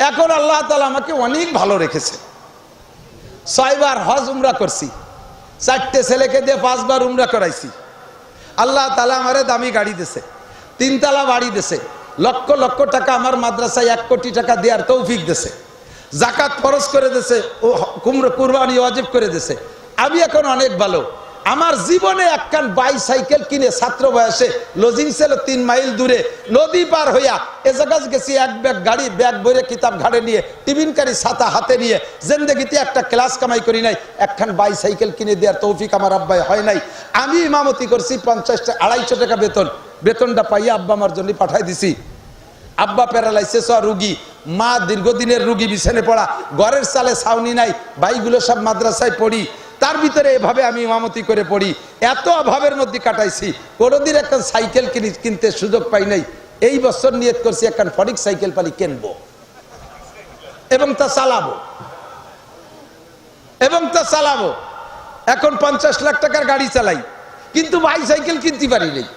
এখন আল্লাহ তাআলা আমাকে অনেক ভালো রেখেছে। 6 বার হজ উমরা করছি, 4টে ছেলেকে দিয়ে 5 বার উমরা করাইছি। আল্লাহ তাআলা আমারে দামি গাড়ি দিয়েছে, 3 তলা বাড়ি দিয়েছে, লক্ষ লক্ষ টাকা আমার মাদ্রাসায় 1 কোটি টাকা দেওয়ার তৌফিক দিয়েছে, জাকাত ফরজ করে দিয়েছে, ও কুরবানি ওয়াজিব করে দিয়েছে। আমি এখন অনেক ভালো। আমার জীবনে একখান বাইসাইকেল কিনে ছাত্র বয়সে লজিং ছিল 3 মাইল দূরে, নদী পার হইয়া এ জায়গায় গেছি, 1 ব্যাগ গাড়ি, ব্যাগ ভরে কিতাব ঘাড়ে নিয়ে, টিফিনকারী ছাতা হাতে নিয়ে। জিন্দেগিতে একটা ক্লাস কামাই করি নাই, একখান বাইসাইকেল কিনে দেওয়ার তৌফিক আমার আব্বাই হয় নাই। আমি ইমামতি করছি, 250 টাকা বেতন, বেতনটা পাইয়া আব্বা আমার জন্য পাঠাই দিছি। আব্বা প্যারালাইসিস রুগী, মা দীর্ঘদিনের রুগী, বিছানে পড়া, ঘরের চালে ছাউনি নাই, ভাইগুলো সব মাদ্রাসায় পড়ি, তার ভিতরে এভাবে আমি ইমামতি করে পড়ি। এত অভাবের মধ্যে কাটাইছি, কোনোদিন একটা সাইকেল কিনতে সুযোগ পাই নাই। এই বছর নিয়ত করছি একটা ফরিক সাইকেল পালি কিনবো এবং তা চালাবো। এখন 50 লাখ টাকার গাড়ি চালাই, কিন্তু বাইসাইকেল কিনতে পারি নাই।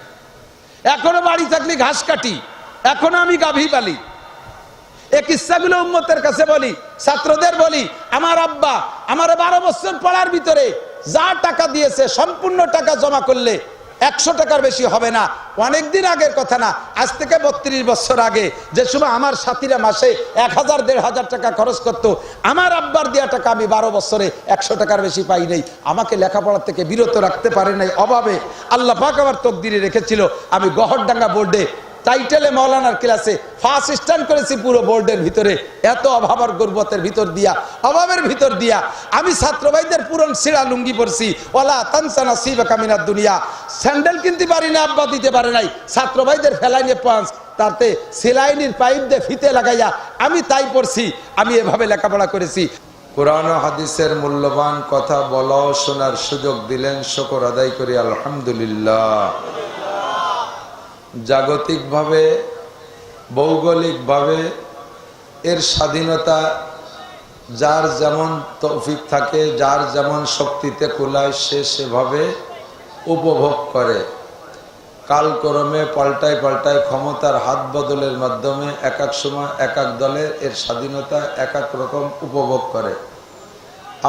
এখনো বাড়ি থাকলে ঘাস কাটি, এখনো আমি গাভী পালি। এই কিস্সাগুলো উম্মতের কাছে বলি, ছাত্রদের বলি। আমার আব্বা আমার 12 বছর পড়ার ভিতরে যা টাকা দিয়েছে, সম্পূর্ণ টাকা জমা করলে 100 টাকার বেশি হবে না। অনেকদিন আগের কথা না, আজ থেকে 32 বছর আগে, যে সময় আমার সাথীরা মাসে 1000-1500 টাকা খরচ করতো, আমার আব্বার দেওয়া টাকা আমি 12 বছরে 100 টাকার বেশি পাই নাই। আমাকে লেখাপড়ার থেকে বিরত রাখতে পারে নাই অভাবে। আল্লাহ পাক আমার তকদিরে রেখেছিল আমি গহরডাঙ্গা বোর্ডে টাইটেলে মৌলানার ক্লাসে ফার্স্ট স্ট্যান্ড করেছি পুরো বোর্ডের ভিতরে। এত অভাব আর গর্বতের ভিতর দিয়া, অভাবের ভিতর দিয়া আমি ছাত্র ভাইদের পুরন সিরা লুঙ্গি পরছি। ওয়ালা তানসা নাসিবাকা মিনাদ দুনিয়া। স্যান্ডেল কিনতে পারি না, আব্বা দিতে পারে নাই। ছাত্র ভাইদের ফেলাইনে পাঁচ, তাতে সেলাইনির পাইপ দিয়ে ফিতে লাগাইয়া আমি তাই পড়ছি। আমি এভাবে লেখাপড়া করেছি। কোরআন ও হাদিসের মূল্যবান কথা বলা ও শোনার সুযোগ দিলেন, শুকর আদায় করি আলহামদুলিল্লাহ। জাগতিকভাবে, ভৌগোলিকভাবে এর স্বাধীনতা যার যেমন তৌফিক থাকে, যার যেমন শক্তিতে কুলায়, সে সেভাবে উপভোগ করে। কালক্রমে পাল্টায় পাল্টায় ক্ষমতার হাত বদলের মাধ্যমে এক এক সময় এক এক দলের এর স্বাধীনতা এক এক রকম উপভোগ করে।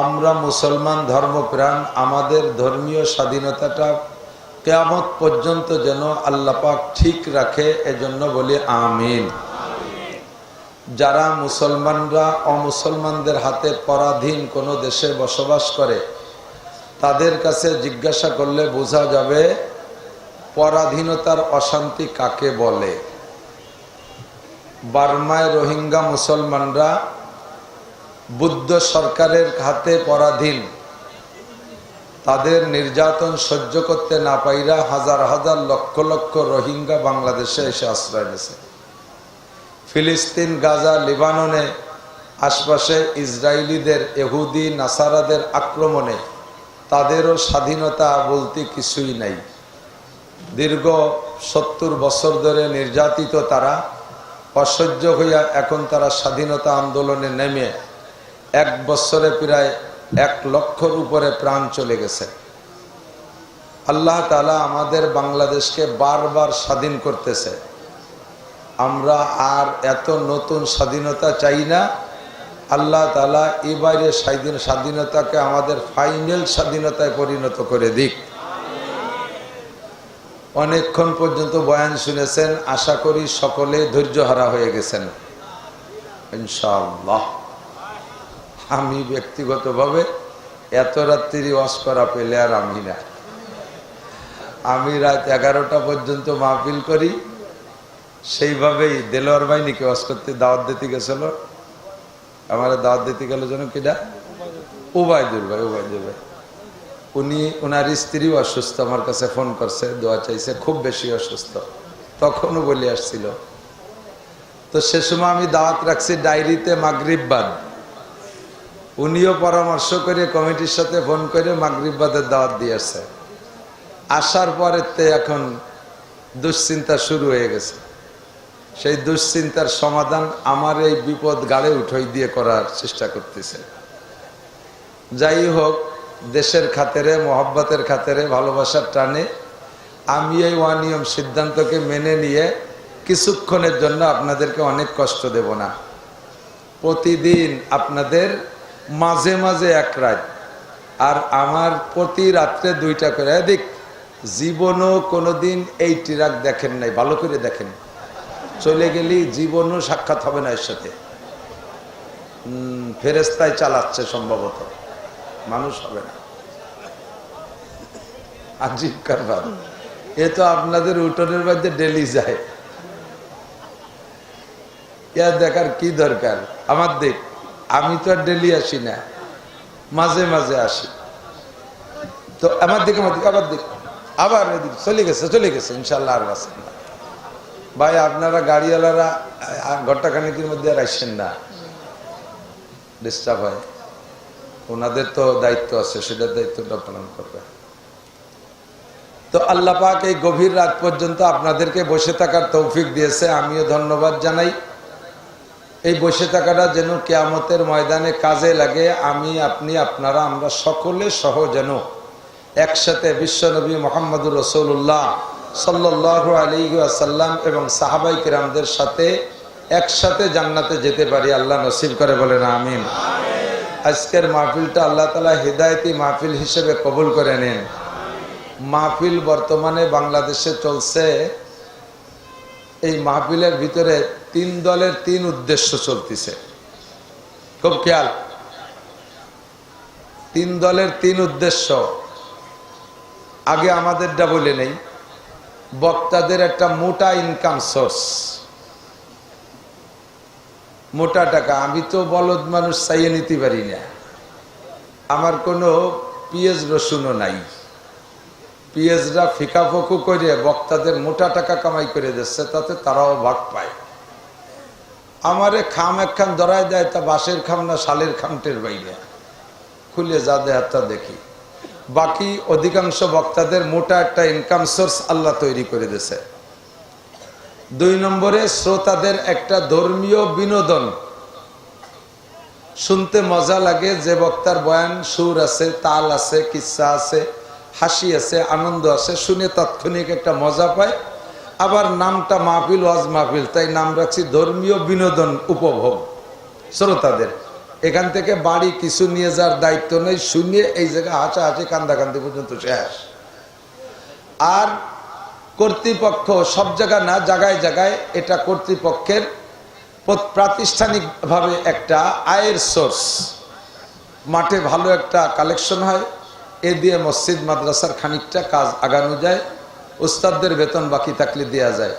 আমরা মুসলমান ধর্মপ্রাণ, আমাদের ধর্মীয় স্বাধীনতাটা কিয়ামত পর্যন্ত যেন আল্লাহ পাক ঠিক রাখে, এজন্য বলি আমিন। যারা মুসলমানরা অমুসলমানদের হাতে পরাধীন কোনো দেশে বসবাস করে, তাদের কাছে জিজ্ঞাসা করলে বোঝা যাবে পরাধীনতার অশান্তি কাকে বলে। বার্মায় রোহিঙ্গা মুসলমানরা বুদ্ধ সরকারের হাতে পরাধীন। তাদের নির্যাতন সহ্য করতে না পাইরা হাজার হাজার লক্ষ লক্ষ রোহিঙ্গা বাংলাদেশে এসে আশ্রয় নিয়েছে। ফিলিস্তিন, গাজা, লিবাননে আশপাশে ইসরায়েলিদের, ইহুদি, নাসারাদের আক্রমণে তাদেরও স্বাধীনতা বলতে কিছুই নাই। দীর্ঘ 70 বছর ধরে নির্যাতিত তারা, অসহ্য হইয়া এখন তারা স্বাধীনতা আন্দোলনে নেমে 1 বছরে প্রায় 1 লক্ষর উপরে প্রাণ চলে গেছে। আল্লাহ তাআলা আমাদের বাংলাদেশকে বারবার স্বাধীন করতেছে। আমরা আর এত নতুন স্বাধীনতা চাই না। আল্লাহ তাআলা এবারে স্বাধীনতাকে আমাদের ফাইনাল স্বাধীনতায় পরিণত করে দিক। অনেকক্ষণ পর্যন্ত বয়ান শুনেছেন, আশা করি সকলে ধৈর্যহারা হয়ে গেছেন ইনশাআল্লাহ। আমি ব্যক্তিগতভাবে এত রাত্রি ওয়াজ করা পেলে আর আমি না। আমি রাত 11টা পর্যন্ত মাহফিল করি। সেইভাবেই দেলোয়ার ভাই নাকি ওয়াজ করতে দাওয়াত দিতে গেছিল, আমার দাওয়াত দিতে গেল যেন কিনা উবাইদুর ভাই। উনি, ওনার স্ত্রীও অসুস্থ, আমার কাছে ফোন করছে, দোয়া চাইছে, খুব বেশি অসুস্থ, তখনও বলে আসছিল। তো সে সময় আমি দাওয়াত রাখছি ডায়েরিতে মাগরিব বাদ। উনিও পরামর্শ করে কমিটির সাথে ফোন করে মাগরিব বাদের দাওয়াত দিয়ে আসছে। আসার পরেতে এখন দুশ্চিন্তা শুরু হয়ে গেছে। সেই দুশ্চিন্তার সমাধান আমার এই বিপদ গাড়ে উঠাই দিয়ে করার চেষ্টা করতেছে। যাই হোক, দেশের খাতিরে, মহব্বতের খাতিরে, ভালোবাসার টানে আমি এই অনিয়ম সিদ্ধান্তকে মেনে নিয়ে কিছুক্ষণের জন্য আপনাদেরকে অনেক কষ্ট দেব না। প্রতিদিন আপনাদের মাঝে মাঝে এক রাত, আর আমার প্রতি রাত্রে 2টা করে। দেখ, জীবনও কোনোদিন এই ট্রাক দেখেন নাই, ভালো করে দেখেন। চলে গেলি জীবনও সাক্ষাৎ হবে না এর সাথে। ফেরেশতায় চালাচ্ছে সম্ভবত, মানুষ হবে না। আজীব কারবার। এ তো আপনাদের উঠোনের মধ্যে ডেলি যায়, ইয়া দেখার কি দরকার? আমার দেখ, আমি তো আর ডেলি আসি না, মাঝে মাঝে আসি। তো আমার দিকে আবার দেখ, আবার এদিকে চলে গেছে ইনশাল্লাহ। আর বাসেন না ভাই, আপনারা গাড়িওয়ালারা ঘন্টা খানেকের মধ্যে আর আসছেন না, ডিস্টার্ব হয়। ওনাদের তো দায়িত্ব আছে, সেটার দায়িত্বটা পালন করবে। তো আল্লাহ পাক এই গভীর রাত পর্যন্ত আপনাদেরকে বসে থাকার তৌফিক দিয়েছে, আমিও ধন্যবাদ জানাই। এই বসে থাকাটা যেন কিয়ামতের ময়দানে কাজে লাগে। আমি, আপনি, আপনারা, আমরা সকলে সহ যেন একসাথে বিশ্বনবী মুহাম্মদুর রাসূলুল্লাহ সাল্লাল্লাহু আলাইহি ওয়াসাল্লাম এবং সাহাবায়ে কিরামদের সাথে একসাথে জান্নাতে যেতে পারি। আল্লাহ নসিব করে, বলেন আমিন। আজকের মাহফিলটা আল্লাহ তাআলা হিদায়াতি মাহফিল হিসেবে কবুল করে নেন। মাহফিল বর্তমানে বাংলাদেশে চলছে, এই মাহফিলের ভিতরে 3 দলের 3 উদ্দেশ্য চলতেছে। খুব খেয়াল, 3 দলের 3 উদ্দেশ্য। আগে আমাদেরটা বলে নেই, বক্তাদের একটা মোটা ইনকাম সোর্স, মোটা টাকা। আমি তো বলদ মানুষ, চাইয়ে নিতে পারি না, আমার কোনো পিএস রসুনও নাই। পিএসরা ফিকা ফকু করে বক্তাদের মোটা টাকা কামাই করে দিচ্ছে, তাতে তারাও ভাগ পায়। আমারে খাম একখান ধরায় দেয়, তা বাঁশের খাম না শালের খামটের বাইরে, খুলে যা দেয় তা দেখি। বাকি অধিকাংশ বক্তাদের মোটা একটা ইনকাম সোর্স আল্লাহ তৈরি করে দিয়েছে। 2 নম্বরে শ্রোতাদের একটা ধর্মীয় বিনোদন, শুনতে মজা লাগে। যে বক্তার বয়ান সুর আছে, তাল আছে, কিচ্ছা আছে, হাসি আছে, আনন্দ আছে, শুনে তাৎক্ষণিক একটা মজা পায়। আবার নামটা মাহফিল, ওয়াজ মাহফিল, তাই নাম রাখছি ধর্মীয় বিনোদন উপভোগ শ্রোতাদের। এখান থেকে বাড়ি কিছু নিয়ে যাওয়ার দায়িত্ব নেই, শুনে এই জায়গায় হাসাহাসি কান্দাকান্দি পর্যন্ত শেষ। আর কর্তৃপক্ষ সব জায়গা না, জায়গায় জায়গায় এটা কর্তৃপক্ষের প্রাতিষ্ঠানিকভাবে একটা আয়ের সোর্স। মাঠে ভালো একটা কালেকশন হয়, এ দিয়ে মসজিদ মাদ্রাসার খানিকটা কাজ আগানো যায়, উস্তাদদের বেতন বাকি থাকলে দেয়া যায়।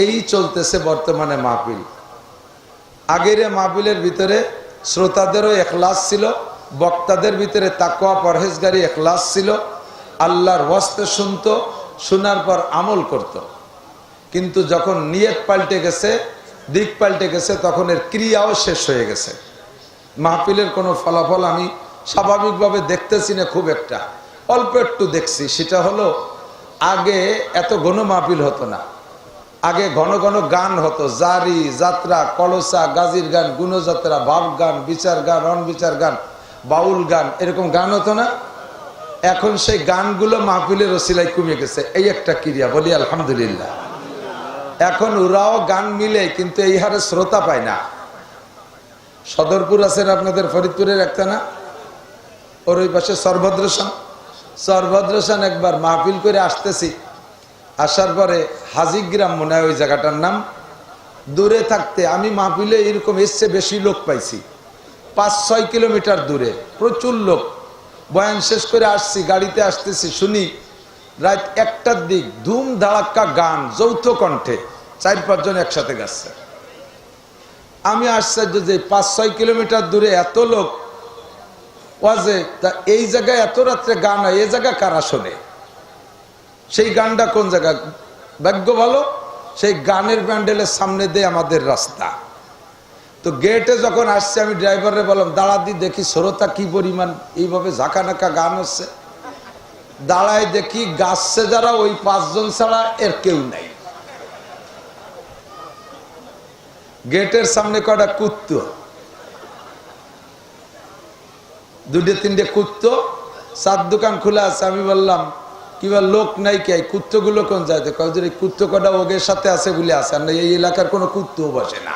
এই চলতেছে বর্তমানে মাহফিল। আগের মাহফিলের ভিতরে শ্রোতাদেরও ইখলাস ছিল, বক্তাদের ভিতরে তাকওয়া পরহেজগারি ইখলাস ছিল, আল্লাহর ওয়াস্তে শুনতো, শোনার পর আমল করত। কিন্তু যখন নিয়ত পাল্টে গেছে, দিক পাল্টে গেছে, তখন এর ক্রিয়াও শেষ হয়ে গেছে। মাহফিলের কোনো ফলাফল আমি স্বাভাবিকভাবে দেখতেছি না, খুব একটা, অল্প একটু দেখছি। সেটা হলো, আগে এত ঘন মাহফিল হতো না। আগে ঘন ঘন গান হতো, জারি, যাত্রা, কলসা, গাজীর গান, গুণযাত্রা, ভাব গান, বিচার গান, অনবিচার গান, বাউল গান, এরকম গান হতো না। এখন সেই গানগুলো মাহফিলের ওসিলায় কমে গেছে। এই একটা ক্রিয়া, বলি আলহামদুলিল্লাহ। এখন ওরাও গান মিলে, কিন্তু এই হারে শ্রোতা পায় না। সদরপুর আছেন আপনাদের, ফরিদপুরের একটা না, ওর ওই পাশে সরভদ্রসান একবার মাহফিল করে আসতেছি, আসার পরে হাজিগ্রাম মনে হয় ওই জায়গাটার নাম। দূরে থাকতে আমি মাহফিলে এরকম এসছে বেশি লোক পাইছি, 5-6 কিলোমিটার দূরে, প্রচুর লোক। বয়ান শেষ করে আসছি, গাড়িতে আসতেছি, শুনি রাত 1টার দিক ধুম ধাড়াক্কা গান, যৌথ কণ্ঠে 4-5 জন একসাথে গাচ্ছে। আমি আশ্চর্য যে 5-6 কিলোমিটার দূরে এত লোক ওয়াজে, তা এই জায়গায় এত রাত্রে গান হয়, এই জায়গা কারা শোনে? সেই গানটা কোন জায়গা? ভাগ্য ভালো, সেই গানের প্যান্ডেলের সামনে দিয়ে আমাদের রাস্তা। তো গেটে যখন আসছে, আমি ড্রাইভারে বললাম, দাঁড়া দি দেখি শ্রোতা কি পরিমাণ, এইভাবে ঝাঁকানাকা গান হচ্ছে। দাঁড়ায় দেখি গাছছে যারা, ওই 5 জন ছাড়া এর কেউ নাই। গেটের সামনে কয়টা কুত্তো, 2-3টে কুত্তো, 4 দোকান খোলা আছে। আমি বললাম, কিবা লোক নাই কে, কুত্তগুলো কোন যাইতে? কয়েকজন এই কুত্তো কটা ওগের সাথে আছে বলে আছে, আর এই এলাকার কোনো কুত্তও বসে না।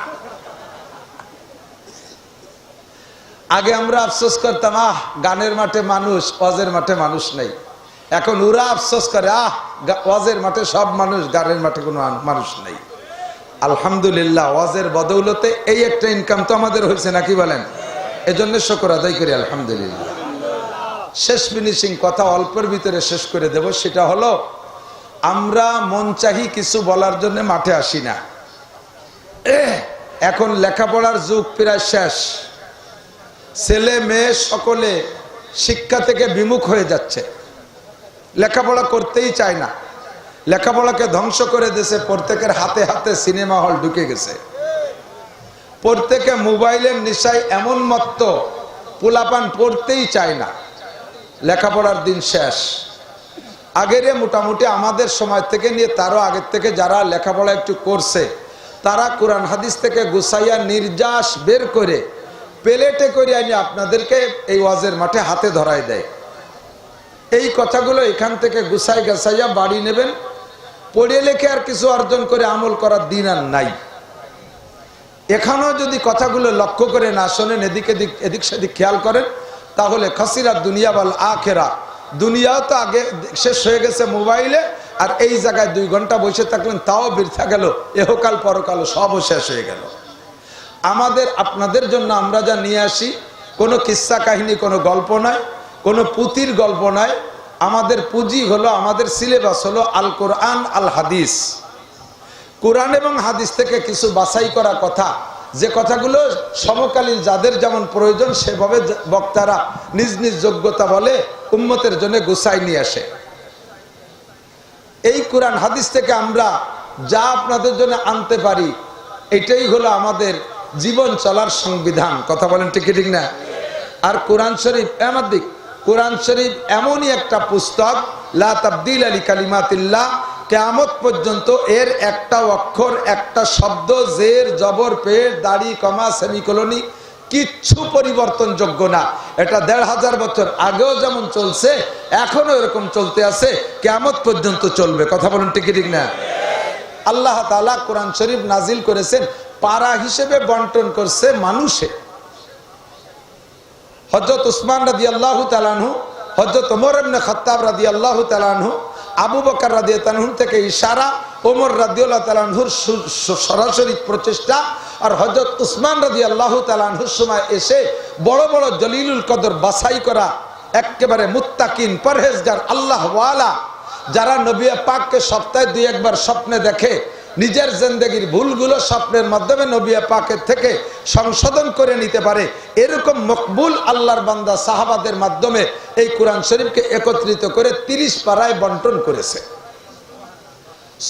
আগে আমরা আফসোস করতাম, গানের মাঠে মানুষ, ওয়াজের মাঠে মানুষ নেই। এখন ওরা আফসোস করে, ওয়াজের মাঠে সব মানুষ, গানের মাঠে কোনো মানুষ নেই। আলহামদুলিল্লাহ, ওয়াজের বদৌলতে এই একটা ইনকাম তো আমাদের হয়েছে, নাকি বলেন? এজন্য শুকর আদায় করি আলহামদুলিল্লাহ। শেষ ফিনিশিং কথা অল্পের ভিতরে শেষ করে দেব, সেটা হলো আমরা মন চাহি কিছু বলার জন্য মাঠে আসি না। এখন লেখাপড়ার যুগ প্রায় শেষ, ছেলে মেয়ে সকলে শিক্ষা থেকে বিমুখ হয়ে যাচ্ছে, লেখাপড়া করতেই চায় না। লেখাপড়াকে ধ্বংস করে দিয়েছে, প্রত্যেকের হাতে হাতে সিনেমা হল ঢুকে গেছে, প্রত্যেকে মোবাইলের নেশায় এমন মত্ত, পোলাপান পড়তেই চায় না। লেখাপড়ার দিন শেষ। আগের মোটামুটি আমাদের সময় থেকে নিয়ে তারও আগের থেকে যারা লেখাপড়া একটু করছে, তারা কোরআন হাদিস থেকে গুছাইয়া নির্যাস বের করে প্লেটে করে আনি আপনাদেরকে এই ওয়াজের মাঠে হাতে ধরায় দেয়। এই কথাগুলো এখান থেকে গুছাই গাছাইয়া বাড়ি নেবেন, পড়ে লেখে আর কিছু অর্জন করে আমল করার দিন আর নাই। এখানেও যদি কথাগুলো লক্ষ্য করে না শোনেন, এদিক সেদিক খেয়াল করেন, তাহলে খাসিরা দুনিয়া বল আখেরা, দুনিয়াও তো আগে শেষ হয়ে গেছে মোবাইলে, আর এই জায়গায় 2 ঘন্টা বসে থাকলেন তাও বৃথা গেল, এহকাল পরকাল সবও শেষ হয়ে গেল। আমাদের আপনাদের জন্য আমরা যা নিয়ে আসি, কোনো কিস্সা কাহিনী, কোনো গল্প নয়, কোনো পুঁথির গল্প নয়। আমাদের পুঁজি হলো, আমাদের সিলেবাস হলো আল কোরআন আল হাদিস। কোরআন এবং হাদিস থেকে কিছু বাছাই করা কথা, যে কথাগুলো সমকালীন যাদের যেমন প্রয়োজন সেভাবে বক্তারা নিজ নিজ যোগ্যতা বলে উম্মতের জন্য গুছাই নিয়ে আসে। এই কোরআন হাদিস থেকে আমরা যা আপনাদের জন্য আনতে পারি, এটাই হলো আমাদের জীবন চলার সংবিধান। কথা বলেন ঠিক ঠিক না? আর কোরআন শরীফ আমাদের, কোরআন শরীফ এমনই একটা পুস্তক, লা তাবদিল আলি কালিমাতিল্লাহ, কিয়ামত পর্যন্ত এর একটা অক্ষর, একটা শব্দ, জের জবর পেশ দাড়ি কমা সেমিকোলনি কিচ্ছু পরিবর্তনযোগ্য না। এটা 1500 বছর আগেও যেমন চলছে এখনো এরকম চলতে আছে, কিয়ামত পর্যন্ত চলবে। কথা বলুন ঠিক ঠিক না? আল্লাহ তাআলা কোরআন শরীফ নাজিল করেছেন, পারা হিসেবে বন্টন করছে মানুষে। হযরত উসমান রাদিয়াল্লাহু তাআলা আনহু, হযরত ওমর ইবনে খাত্তাব রাদিয়াল্লাহু তাআলা আনহু, আবু বকর রাদিয়াল্লাহু আনহু থেকে ইশারা, ওমর রাদিয়াল্লাহু তাআলা আনহুর সরাসরি প্রচেষ্টা, আর হযরত উসমান রাদিয়াল্লাহু তাআলা আনহুর সময় এসে বড় বড় জলিলুল কদর বাছাই করা, একেবারে মুত্তাকিন, পরহেজগার, আল্লাহ ওয়ালা, যারা নবী পাককে সপ্তাহে 2-1 বার স্বপ্নে দেখে, নিজের জিন্দেগির ভুলগুলো স্বপ্নের মাধ্যমে নবী পাকের থেকে সংশোধন করে নিতে পারে, এরকম মকবুল আল্লাহর বান্দা সাহাবাদের মাধ্যমে এই কোরআন শরীফকে একত্রিত করে 30 পারায় বন্টন করেছে।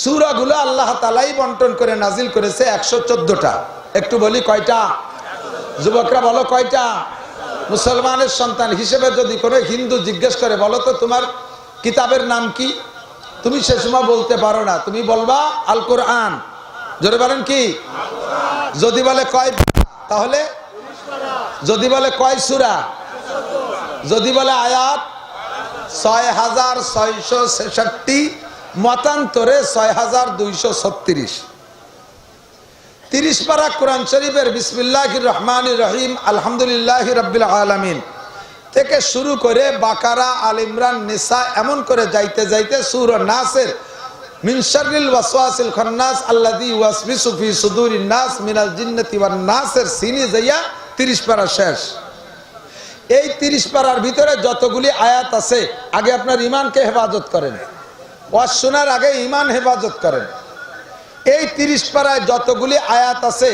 সূরাগুলো আল্লাহ তাআলাই বন্টন করে নাজিল করেছে 114টা। একটু বলি কয়টা? যুবকরা বলো কয়টা? মুসলমানের সন্তান হিসেবে যদি কোনো হিন্দু জিজ্ঞেস করে, বলো তো তোমার কিতাবের নাম কি, তুমি সে সময় বলতে পারো না, তুমি বলবা আল কোরআন। জোরে বলেন কি? যদি বলে কয়, তাহলে যদি বলে কয় সূরা, যদি বলে আয়াত 6666, মতান্তরে 6236। 30 পারা কোরআন শরীফের বিসমিল্লাহির রহমানির রহিম আলহামদুলিল্লাহি রাব্বিল আলামিন থেকে শুরু করে বাকারা, আল ইমরান, নিসা, এমন করে যাইতে যাইতে সূরা নাসের মিন শাররিল ওয়াসওয়াসিল খান্নাস আল্লাযী ইউওয়াসবিসু ফি সুদুরিন নাস মিনাল জিন্নাতি ওয়ান নাসের সিনে যাইয়া 30 পারা শেষ। এই 30 পারার ভিতরে যতগুলি আয়াত আছে, আগে আপনার ঈমানকে হেফাজত করেন, ওয়াজ শোনার আগে ঈমান হেফাজত করেন। এই 30 পারায় যতগুলি আয়াত আছে,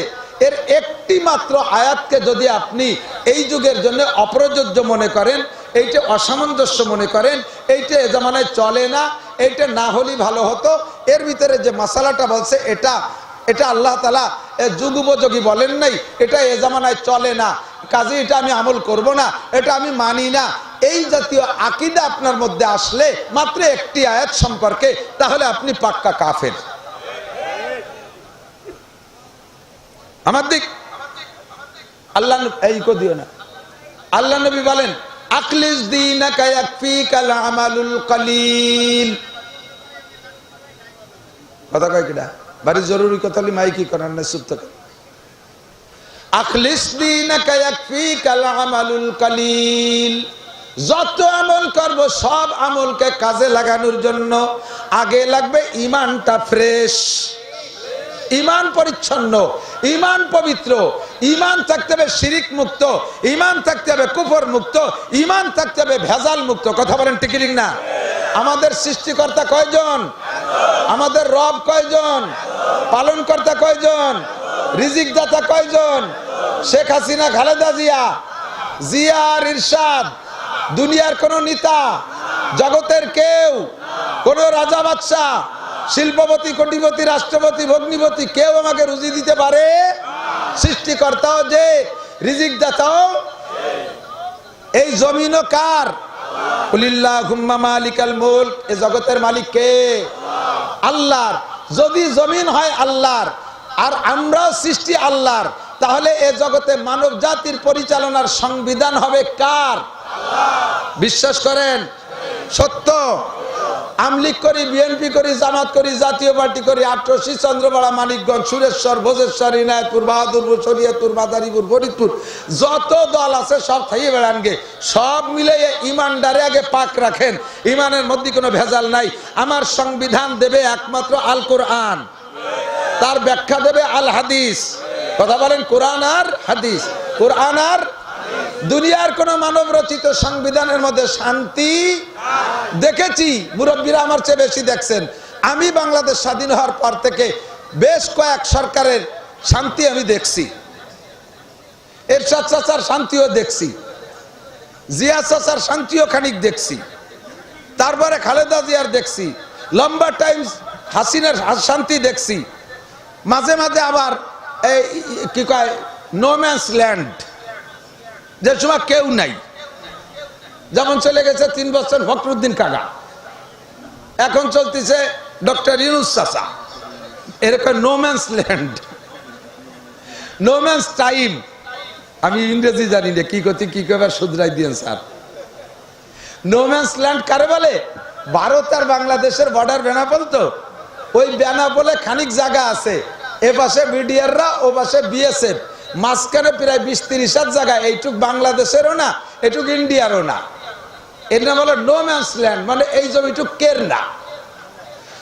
এর একটি মাত্র আয়াতকে যদি আপনি এই যুগের জন্য অপ্রযোজ্য মনে করেন, এইটা অসামঞ্জস্য মনে করেন, এইটা এ জামানায় চলে না, এইটা না হলেই ভালো হতো, এর ভিতরে যে মাসালাটা বলছে এটা এটা আল্লাহ তাআলা যুগ উপযোগী বলেন নাই, এটা এ জামানায় চলে না, কাজে এটা আমি আমল করব না, এটা আমি মানি না, এই জাতীয় আকীদা আপনার মধ্যে আসলে মাত্র একটি আয়াত সম্পর্কে, তাহলে আপনি পাক্কা কাফের। আমার দিক আল্লাহ এই কো দিও না। আল্লাহ নবী বলেন, আকলিস দীনাকা ইয়াকফিকাল আমালুল কলিল। কথা কয় কিনা? বাড়ি জরুরি কথা হলে মাইকি করার না, চুপ থাকেন। আখলিস দীনাকা ইয়াকফিকাল আমালুল কালিল। যত আমল করব সব আমলকে কাজে লাগানোর জন্য আগে লাগবে ইমানটা ফ্রেশ, ইমান পরিচ্ছন্ন, ইমান পবিত্র, ইমান থাকতে হবে শিরিক মুক্ত, ইমান থাকতে হবে কুফর মুক্ত, ইমান থাকতে হবে ভেজাল মুক্ত। কথা বলেন ঠিক ঠিক না? আমাদের সৃষ্টিকর্তা কয়জন? আমাদের রব কয়জন? পালনকর্তা কয়জন? রিজিক দাতা কয়জন? শেখ হাসিনা, খালেদা জিয়া, জিয়া আর ইরশাদ, দুনিয়ার কোন নেতা, জগতের কেউ, কোন রাজা বাদশাহ, শিল্পপতি, কোটিপতি, রাষ্ট্রপতি, ভগ্নিপতি কেউ আমাকে রুজি দিতে পারে? সৃষ্টিকর্তাও যে, রিজিক দাতাও। এই জমিনও কার? কুলিল্লাহুম্মা মালিকাল মুলক, এই জগতের মালিক কে? আল্লাহর। যদি জমিন হয় আল্লাহর আর আমরাও সৃষ্টি আল্লাহর, তাহলে এই জগতে মানব জাতির পরিচালনার সংবিধান হবে কার? বিশ্বাস করেন? সত্য? আমলিগ করি, বিএনপি করি, জামাত করি, জাতীয় পার্টি করি, আটরশি, চন্দ্রপাড়া, মানিকগঞ্জ, সুরেশ্বর, ভোজেশ্বর, ইনায়তপুর, বাহাদুরপুর, শরীয়তপুর, মাদারীপুর, ফরিদপুর, যত দল আছে সব থাইয়ে বেড়ানগে, সব মিলে ইমানদারে আগে পাক রাখেন, ইমানের মধ্যে কোনো ভেজাল নাই। আমার সংবিধান দেবে একমাত্র আল কোরআন, তার ব্যাখ্যা দেবে আল হাদিস। কথা বলেন, কোরআন আর হাদিস, কোরআন আর। দুনিয়ার কোন মানব রচিত সংবিধানের মধ্যে শান্তি দেখেছি? মুরব্বীরা আমার চেয়ে বেশি দেখছেন। আমি বাংলাদেশ স্বাধীন হওয়ার পর থেকে বেশ কয়েক সরকারের শান্তি আমি দেখছি, এরশাদ চাচার শান্তিও দেখছি, জিয়া চাচার শান্তিও খানিক দেখছি, তারপরে খালেদা জিয়ার দেখছি, লম্বা টাইম হাসিনার শান্তি দেখছি, মাঝে মাঝে আবার এই কি কয় নো ম্যানস ল্যান্ড, যে সময় কেউ নাই, যেমন চলে গেছে 3 বছর ফখরুদ্দিন কাকা, এখন চলতেছে ডক্টর ইউনূস চাচা, এরকম no man's land, no man's time. আমি ইংরেজি জানি না, কি করতে কি করবে শুধরাই দিয়েন স্যার। নো ম্যানস ল্যান্ড কারে বলে? ভারত আর বাংলাদেশের বর্ডার বেনাপোল, তো ওই বেনাপোলে খানিক জায়গা আছে, এ পাশে বিডিআররা, ও পাশে বিএসএফ, মাঝখানে প্রায় 20-30 জায়গা, এইটুক বাংলাদেশেরও না, এটুক ইন্ডিয়ারও না, এর নাম হলো নো ম্যানস ল্যান্ড, মানে এই জমিটুক কের না।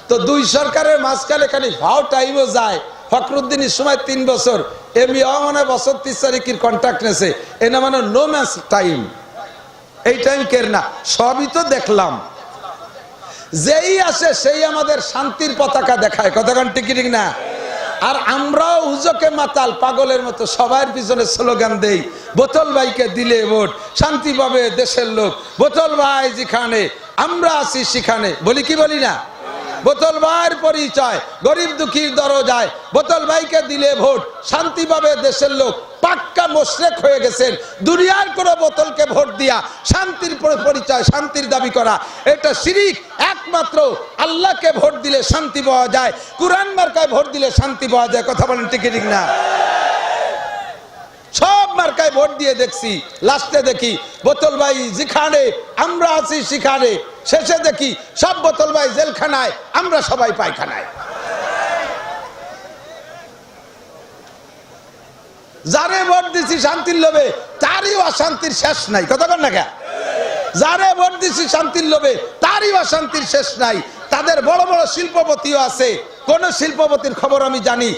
তো দুই সরকারের মাঝখানে খালি ভাও টাইমও যায়। ফখরুদ্দিনের সময় 3 বছর, এমনিও মানে বছর 30 তারিখের কন্ট্রাক্ট নেছে, এ না মানে নো ম্যানস টাইম, এই টাইম কের না। সবই তো দেখলাম, যেই আসে সেই আমাদের শান্তির পতাকা দেখায়। কতক্ষণ ঠিক ঠিক না? আর আমরাও হুজকে মাতাল পাগলের মতো সবার পিছনে স্লোগান দেই, বোতল ভাইকে দিলে ভোট, শান্তি পাবে দেশের লোক, বোতল ভাই যেখানে আমরা আছি সেখানে। বলি কি বলি না? বোতল ভাইয়ের পরিচয়, গরিব দুঃখীর দরজায় বোতল ভাইকে দিলে ভোট, শান্তি পাবে দেশের লোক। পাক্কা মুশরিক হয়ে গেছেন। দুনিয়ার কোন বোতলকে ভোট দিয়া শান্তির পরিচয়, শান্তির দাবি করা, এটা শিরিক। একমাত্র আল্লাহকে ভোট দিলে শান্তি পাওয়া যায়, কুরআন মার্কায় ভোট দিলে শান্তি পাওয়া যায়। কথা বলেন ঠিক ঠিক না? সব মার্কায় ভোট দিয়ে দেখছি, লাস্টে দেখি বোতল ভাই যেখানে আমরা আছি সেখানে, শেষে দেখি সব বোতল ভাই জেলখানায়, আমরা সবাই পায়খানায়। যারে ভোট দিছি শান্তির লোভে, তারই অশান্তির শেষ নাই। কথা বল না কে? যারে ভোট দিছি শান্তির লোভে, তারই অশান্তির শেষ নাই। তাদের বড় বড় শিল্পপতিও আছে। কোন শিল্পপতির খবর আমি জানি,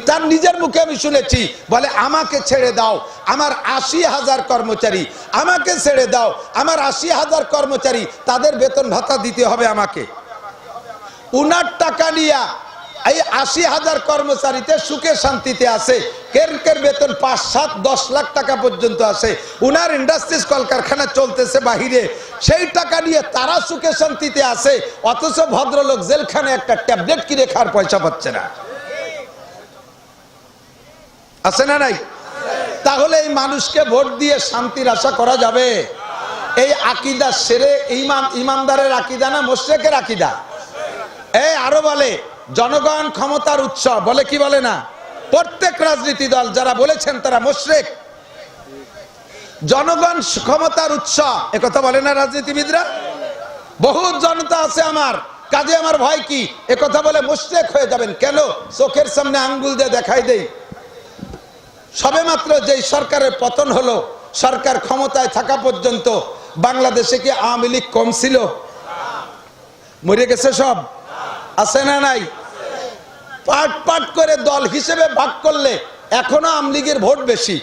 তার নিজের মুখে আমি শুনেছি, বলে আমাকে ছেড়ে দাও, আমার 80,000 কর্মচারী, আমাকে ছেড়ে দাও, আমার 80,000 কর্মচারী, তাদের বেতন ভাতা দিতে হবে আমাকে। উনার টাকা নিয়া এই 80,000 কর্মচারীতে সুখে শান্তিতে আছে। কের কের বেতন 5, 7, 10 লাখ টাকা পর্যন্ত আছে। উনার ইন্ডাস্ট্রিজ কলকারখানা চলতেছে বাহিরে, সেই টাকা নিয়ে তারা সুখে শান্তিতে আছে, অথচ ভদ্রলোক জেলখানে একটা ট্যাবলেট কিনে খাওয়ার পয়সা পাচ্ছে না। আছে না নাই? তাহলে এই মানুষকে ভোট দিয়ে শান্তির আশা করা যাবে? এই আকীদা সেরে ইমানদারের আকীদা না মুশরিকের আকীদা? এই আরো বলে জনগণ ক্ষমতার উৎস, বলে কি বলে না? প্রত্যেক রাজনীতি দল যারা বলেছেন তারা মুশরিক। জনগণ ক্ষমতার উৎস একথা বলে না রাজনীতিবিদরা? বহুত জনতা আছে আমার, কাজে আমার ভয় কি? একথা বলে মুশরিক হয়ে যাবেন। কেন? চোখের সামনে আঙ্গুল দিয়ে দেখাই দেই, সবেমাত্র যেই সরকারের পতন হলো, সরকার ক্ষমতায় থাকা পর্যন্ত বাংলাদেশে কি আওয়ামী লীগ কম ছিল? মরে গেছে সব? আছে না নাই? পাট পাট করে দল হিসেবে ভাগ করলে এখনো আওয়ামী লীগের ভোট বেশি,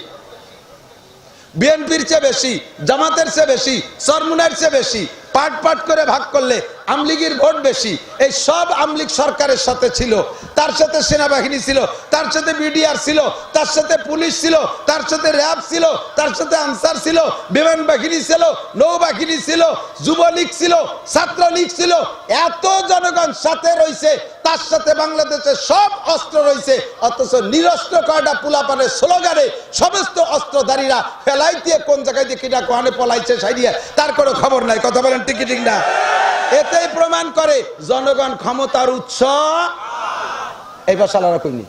বিএনপির চেয়ে বেশি, জামাতের চেয়ে বেশি, চরমুনার চেয়ে বেশি। পাট পাট করে ভাগ করলে আওয়ামী লীগের ভোট বেশি। এই সব আওয়ামী লীগ সরকারের সাথে ছিল, তার সাথে সেনাবাহিনী ছিল, তার সাথে বিডিআর ছিল, তার সাথে পুলিশ ছিল, তার সাথে র্যাব ছিল, তার সাথে আনসার ছিল, বিমান বাহিনী ছিল, নৌবাহিনী ছিল, যুবলীগ ছিল, ছাত্রলীগ ছিল। এত জনগণ সাথে রয়েছে, তার সাথে বাংলাদেশের সব অস্ত্র রয়েছে, অথচ নিরস্ত্র কয়টা পোলাপানের স্লোগানে সমস্ত অস্ত্রধারীরা ফেলাই দিয়ে কোন জায়গায় দিয়ে কিনা কোহানে পলাইছে সাইডিয়া, তার কোনো খবর নাই। কথা বলেন ঠিক ঠিক না? এতেই প্রমাণ করে জনগণ ক্ষমতার উৎস। এই ভাষালারা কইনি,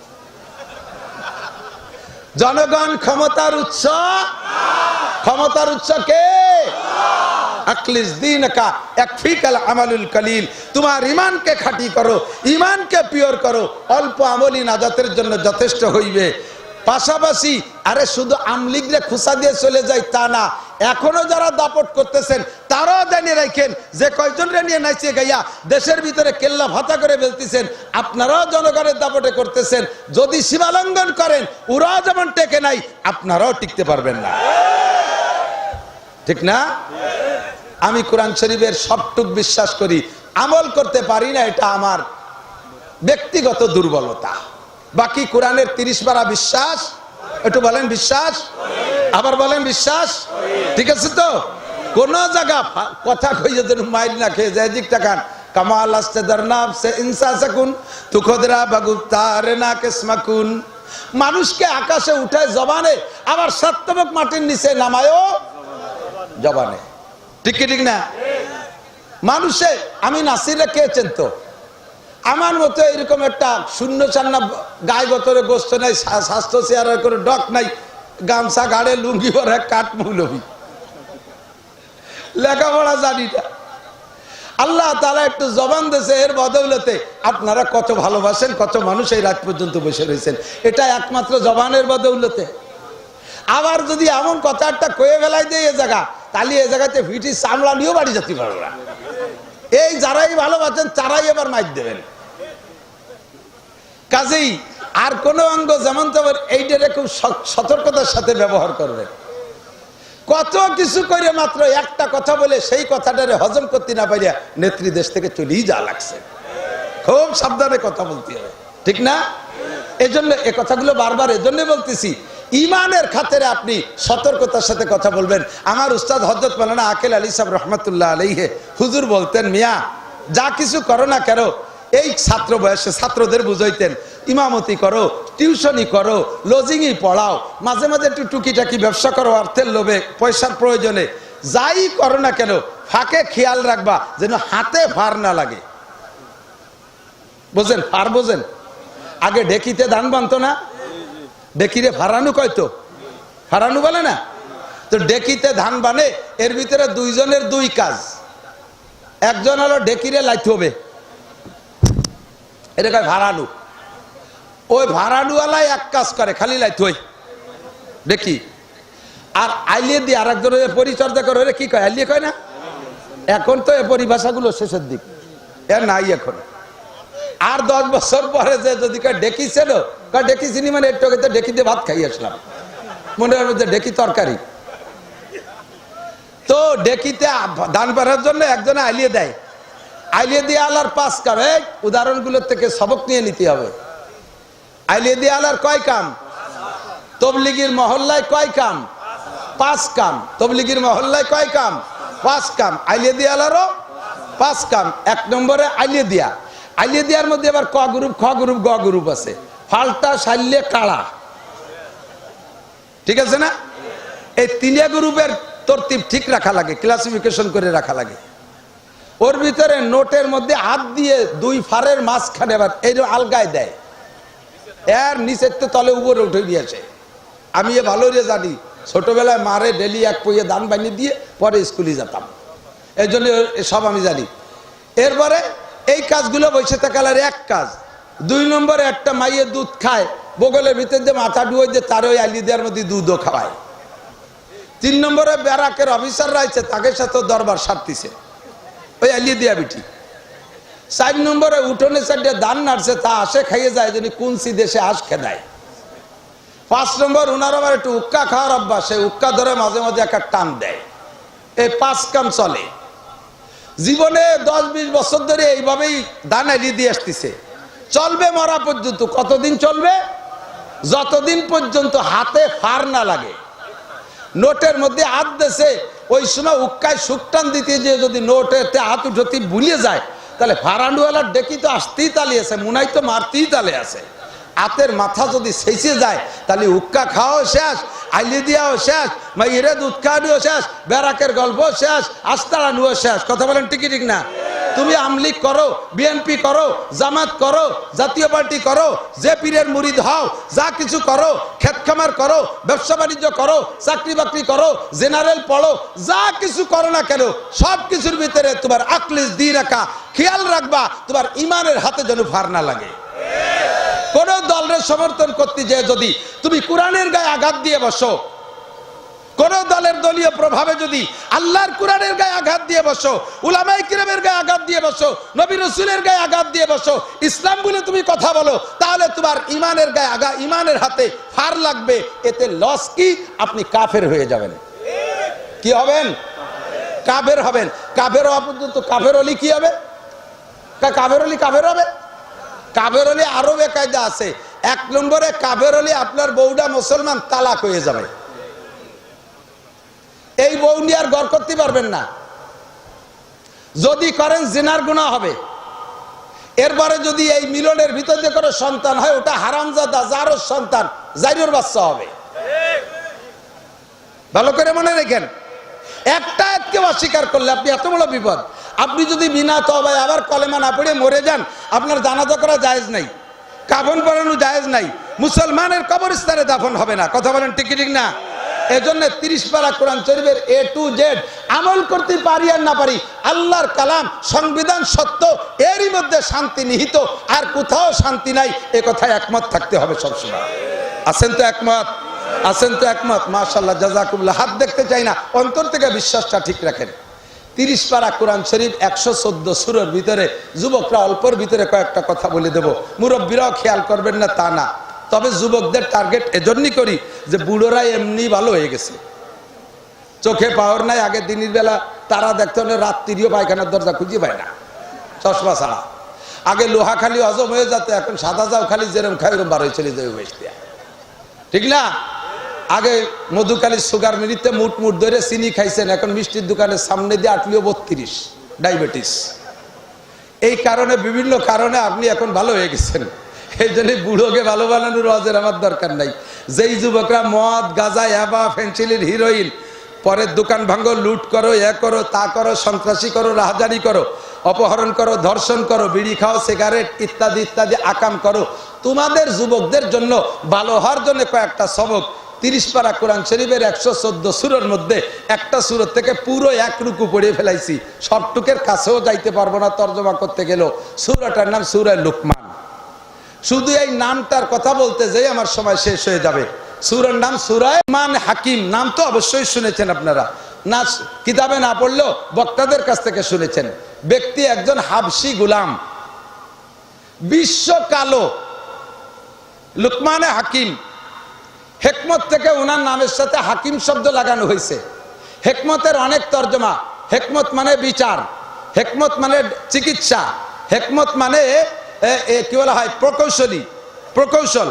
জনগণ ক্ষমতার উৎস। ক্ষমতার উৎস কে? আখলিস দীনকা ইয়াকফিকাল আমালুল কলিল। তোমার ঈমানকে খাঁটি করো, ঈমানকে পিওর করো, অল্প আমলই নাজাতের জন্য যথেষ্ট হইবে। পাশাপাশি আরে শুধু আমলিগরে খুসা দিয়ে চলে যায় তা না, এখনো যারা দাপট করতেছেন তারাও জানিয়ে রাখেন যে কয়জনরে নিয়ে নাইছে গাইয়া দেশের ভিতরে কেল্লা ভাতা করে ফেলতেছেন, আপনারাও জনগণের দাপটে করতেছেন। যদি সীমালঙ্ঘন করেন, ওরাও যেমন টেকে নাই, আপনারাও টিকতে পারবেন না। ঠিক না? আমি কোরআন শরীফের সবটুক বিশ্বাস করি, আমল করতে পারি না, এটা আমার ব্যক্তিগত দুর্বলতা। বাকি কোরআনের 30 পারা বিশ্বাস। একটু বলেন বিশ্বাস, আবার বলেন বিশ্বাস। ঠিক আছে তো? কোন জায়গা কথা কইয়ে যেন মাইল না খেয়ে যায়। দিক টাকান কামাল আসতে দরনাব সে ইনসা সাকুন তু খোদরা বাগুতার না কেসমাকুন। মানুষকে আকাশে উঠায় জবানে, আবার সত্যমক মাটির নিচে নামায়ও জবানে। ঠিক কি ঠিক না? মানুষে আমি নাসিরে খেয়েছেন তো, আমার মতো এরকম একটা শূন্য চান্না গায়ে গতরে গোস্ত নাই, স্বাস্থ্য চেয়ারের করে ডক নাই, গামছা গাড়ে লুঙ্গি পরে কাঠ মৌলবি, লেখাপড়া জানি না। আল্লাহ তাআলা একটু জবান দিয়েছে, এর বদৌলতে আপনারা কত ভালোবাসেন, কত মানুষ এই রাত পর্যন্ত বসে রয়েছেন, এটা একমাত্র জবানের বদৌলতে। আবার যদি এমন কথা একটা কয়ে ফেলাই দেয় এ জায়গা, তাহলে এ জায়গাতে ভিটি চামড়া নিয়েও বাড়ি যেতে পারবে না। এই যারাই ভালোবাসেন তারাই এবার মাইর দেবেন। কাজেই আর কোন অঙ্গ যেমন তেমন এইটারে খুব সতর্কতার সাথে ব্যবহার করবেন। কত কিছু করে মাত্র একটা কথা বলে সেই কথাটারে হজম করতে না পারিয়া নেত্রী দেশ থেকে চলেই যা লাগছে। খুব সাবধানে কথা বলতে হবে, ঠিক না? এজন্য এ কথাগুলো বারবার এজন্য বলতেছি, ইমানের খাতিরে আপনি সতর্কতার সাথে কথা বলবেন। আমার উস্তাদ হযরত মাওলানা আকিল আলী সাহেব রহমাতুল্লাহ আলাইহি হুজুর বলতেন, মিয়া যা কিছু করো না কেন, এই ছাত্র বয়সে ছাত্রদের বুঝাইতেন, ইমামতি করো, টিউশনি করো, লজিংই পড়াও, মাঝে মাঝে একটু টুকিটাকি ব্যবসা করো, অর্থের লোভে, পয়সার প্রয়োজনে, যাই করো না কেন ফাঁকে খেয়াল রাখবা যেন হাতে ফার না লাগে। বোঝেন? ফার বোঝেন? আগে ঢেকিতে ধান বানতো না, ডেকিরে ফারানু কয়তো, ফারানু বলে না? তো ডেকিতে ধান বানে, এর ভিতরে দুইজনের দুই কাজ। একজন হলো ডেকিরে লাইতে হবে, এটা কয় ভাড়ানু। ওই ভাড়ানুওয়ালাই এক কাজ করে, খালি লাইতে হয় ডেকি। আর আইলিয়ে দিয়ে আর একজনের পরিচর্যা করে, ওরে কি কয়, আইলিয়ে কয় না? এখন তো এ পরিভাষাগুলো শেষের দিক, এর নাই এখন। আর 10 বছর পরে যে যদি ডেকিছিল, ডেকিছিনি মানে একটু আগে তো ডেকিতে ভাত খাই আসলাম, মনে হয় যে ডেকি তরকারি। তো ডেকিতে ধান পাড়ার জন্য একজনে আইলিয়ে দেয়, আইলিয়ে দিয়ে আলার 5 কাম। এই উদাহরণগুলোর থেকে সবক নিয়ে নিতে হবে। আইলিয়ে দিয়ে আলার কয় কাম? তবলিগির মহল্লায় কয় কাম? 5 কাম। তবলিগির মহল্লায় কয় কাম? 5 কাম। আইলিয়ে দিয়ে আলারও 5 কাম। 1 নম্বরে আইলিয়ে দিয়া। আইলিয়ে দেওয়ার মধ্যে আবার ক গ্রুপ, খ গ্রুপ, গ গ্রুপ আছে, ফাল্টা, সাইলে, কাড়া, ঠিক আছে না? এই 3 গ্রুপের তরতিব ঠিক রাখা লাগে, ক্লাসিফিকেশন করে রাখা লাগে। ওর ভিতরে নোটের মধ্যে হাত দিয়ে 2 ফারের মাঝখানে আবার এইরকম আলগায় দেয়, এর নিচের তো তলে উপরে উঠে দিয়েছে। আমি এ ভালো রে জানি, ছোটবেলায় মারে ডেলি 1 পইয়ে দান বানিয়ে দিয়ে পরে স্কুলে যেতাম, এই জন্য সব আমি জানি। এরপরে এই কাজগুলো বসে থাকার এক কাজ। 2 নম্বরে একটা মাইয়ে দুধ খায়, বগলের ভিতর দিয়ে মাথা ডুয়ে দিয়ে তার ওই আলি দেওয়ার মধ্যে দুধও খাওয়ায়। 3 নম্বরে ব্যারাকের অফিসার রয়েছে, তাকে সাথে দরবার সারতিছে ওই আলি দিয়া বিটি। 4 নম্বরে উঠোনে চারটে দান নাড়ছে, তা আসে খাইয়ে যায় যদি কুনসি দেশে আস খেদায়। 5 নম্বর উনার আবার একটু উক্কা খাওয়ার অভ্যাস, সেই উক্কা ধরে মাঝে মাঝে একটা টান দেয়। এই 5 কাম চলে জীবনে। 10-20 বছর ধরে এইভাবেই দান আলি দিয়ে আসতেছে, চলবে মরা পর্যন্ত। কতদিন চলবে? যতদিন পর্যন্ত হাতে ফার না লাগে। নোটের মধ্যে হাত দেশে ওই সময় উক্কায় সুকটান দিতে যে যদি নোটেতে হাত উঠতি ভুলিয়ে যায়, তাহলে ফারান্ডুয়ালার ডেকি তো আসতেই তালে আছে, মুনাই তো মারতেই তালে আছে। হাতের মাথা যদি শেষে যায় তাহলে উক্কা খাওয়াও শেষ, আইলি দিয়াও শেষ, মাইরে দুধ খাওয়ানিও শেষ, ব্যারাকের গল্প শেষ, আস্তাড়ানুও শেষ। কথা বলেন ঠিক ঠিক না? তুমি আমলিগ করো, বিএনপি করো, জামাত করো, জাতীয় পার্টি করো, যে পীরের মুরিদ হও, যা কিছু করো, ক্ষেত খামার করো, ব্যবসা বাণিজ্য করো, চাকরি বাকরি করো, জেনারেল পড়ো, যা কিছু করো না কেন, সব কিছুর ভিতরে তোমার আকলিস দিয়ে রাখা, খেয়াল রাখবা তোমার ইমানের হাতে যেন ফার না লাগে। কোন দলের সমর্থন করতে যে যদি তুমি কোরআনের গায়ে আঘাত দিয়ে বসো, কোন দলের দলীয় প্রভাবে যদি আল্লাহর কোরআনের গায়ে আঘাত দিয়ে বসো, উলামায়ে কিরামের গায়ে আঘাত দিয়ে বসো, নবী রাসূলের গায়ে আঘাত দিয়ে বসো, ইসলাম বলে তুমি কথা বলো, তাহলে তোমার ইমানের গায়ে ইমানের হাতে ফার লাগবে। এতে লস কি? আপনি কাফের হয়ে যাবেন। কি হবেন? কাফের হবেন। কাফের হওয়া পর্যন্ত কাফের হলে কি হবে? কাফের হলে কাফের হবে। কাফের হলে আরো বেকায়দা আছে। 1 নম্বরে কাফের হলে আপনার বউটা মুসলমান, তালাক হয়ে যাবে। এই বউ নিয়ে আর ঘর করতে পারবেন না। যদি করেন জিনার গুনাহ হবে। এরপরে যদি এই মিলনের ভিতর দিয়ে করে সন্তান হয়, ওটা হারামজাদা, যারও সন্তান, জাইরুর বাচ্চা হবে। ভালো করে মনে রাখেন, একটা আয়াতকে অস্বীকার করলে আপনি এত বড় বিপদ। আপনি যদি বিনা তওবায় আবার কলেমা না পড়ে মরে যান, আপনার জানাজা করা জায়েজ নাই, কাফন পরানো জায়েজ নাই, মুসলমানের কবরস্থানে দাফন হবে না। কথা বলেন ঠিক ঠিক না? এজন্য 30 পারা কোরআন শরীফের A to Z আমল করতে পারি আর না পারি, আল্লাহর কালাম সংবিধান সত্য, এরই মধ্যে শান্তি নিহিত, আর কোথাও শান্তি নাই, এ কথায় একমত থাকতে হবে সবসময়। আছেন তো একমত? আছেন তো একমত? মাশাআল্লাহ, জাযাকুমুল্লাহ। হাত দেখতে চাই না, অন্তর থেকে বিশ্বাসটা ঠিক রাখেন। 30 পারা কোরআন শরীফ 114 সূরার ভিতরে যুবকরা অল্পর ভিতরে কয়েকটা কথা বলে দেব, মুরব্বীরাও খেয়াল করবেন না তা না, তবে যুবকদের টার্গেট এজন্যই করি যে বুড়োরা এমনি ভালো হয়ে গেছে, চোখে পাওয়ার নাই। আগে দিনের বেলা তারা দেখতে হলে রাত্রিও পায়খানার দরজা খুঁজে পায় না চশমা ছাড়া। আগে লোহা খালি হজম হয়ে যেত, এখন সাদা যাও খালি যেরকম খাই ওরকম বার হয়ে চলে যাবে বেশ দিয়া, ঠিক না? আগে মধুকালী সুগার মিলিতে মুট মুট ধরে চিনি খাইছেন, এখন মিষ্টির দোকানের সামনে দিয়ে আটলিও 32 ডায়াবেটিস। এই কারণে বিভিন্ন কারণে আপনি এখন ভালো হয়ে গেছেন। এই জন্য বুড়োকে ভালো বানানোর ওয়াজের আমার দরকার নাই। যেই যুবকরা মদ, গাঁজা, ইয়াবা, ফেন্সিলিন, হিরোইন, পরের দোকান ভাঙো, লুট করো, এ করো, তা করো, সন্ত্রাসী করো, রাহাজানি করো, অপহরণ করো, ধর্ষণ করো, বিড়ি খাও, সিগারেট ইত্যাদি ইত্যাদি আকাম করো, তোমাদের যুবকদের জন্য ভালো হওয়ার জন্য কয়েকটা সবক 30 পারা কোরআন শরীফের 114 সূরার মধ্যে একটা সূরা থেকে পুরো 1 রুকু পড়ে ফেলাইছি, সবটুকের কাছেও যাইতে পারবো না তর্জমা করতে গেলেও। সূরাটার নাম সূরা লুকমান। শুধু এই নামটার কথা বলতে যাই আমার সময় শেষ হয়ে যাবে। সূরার নাম সূরা মান হাকিম। নাম তো অবশ্যই শুনেছেন আপনারা, না কিতাবে না পড়লেও বক্তাদের কাছ থেকে শুনেছেন। ব্যক্তি একজন হাবশি গোলাম, বিশ্ব কালো, লুকমানে হাকিম। হেকমত থেকে ওনার নামের সাথে হাকিম শব্দ লাগানো হয়েছে। হেকমতের অনেক তর্জমা। হেকমত মানে বিচার, হেকমত মানে চিকিৎসা, হেকমত মানে কি বলা হয় প্রকৌশলী, প্রকৌশল।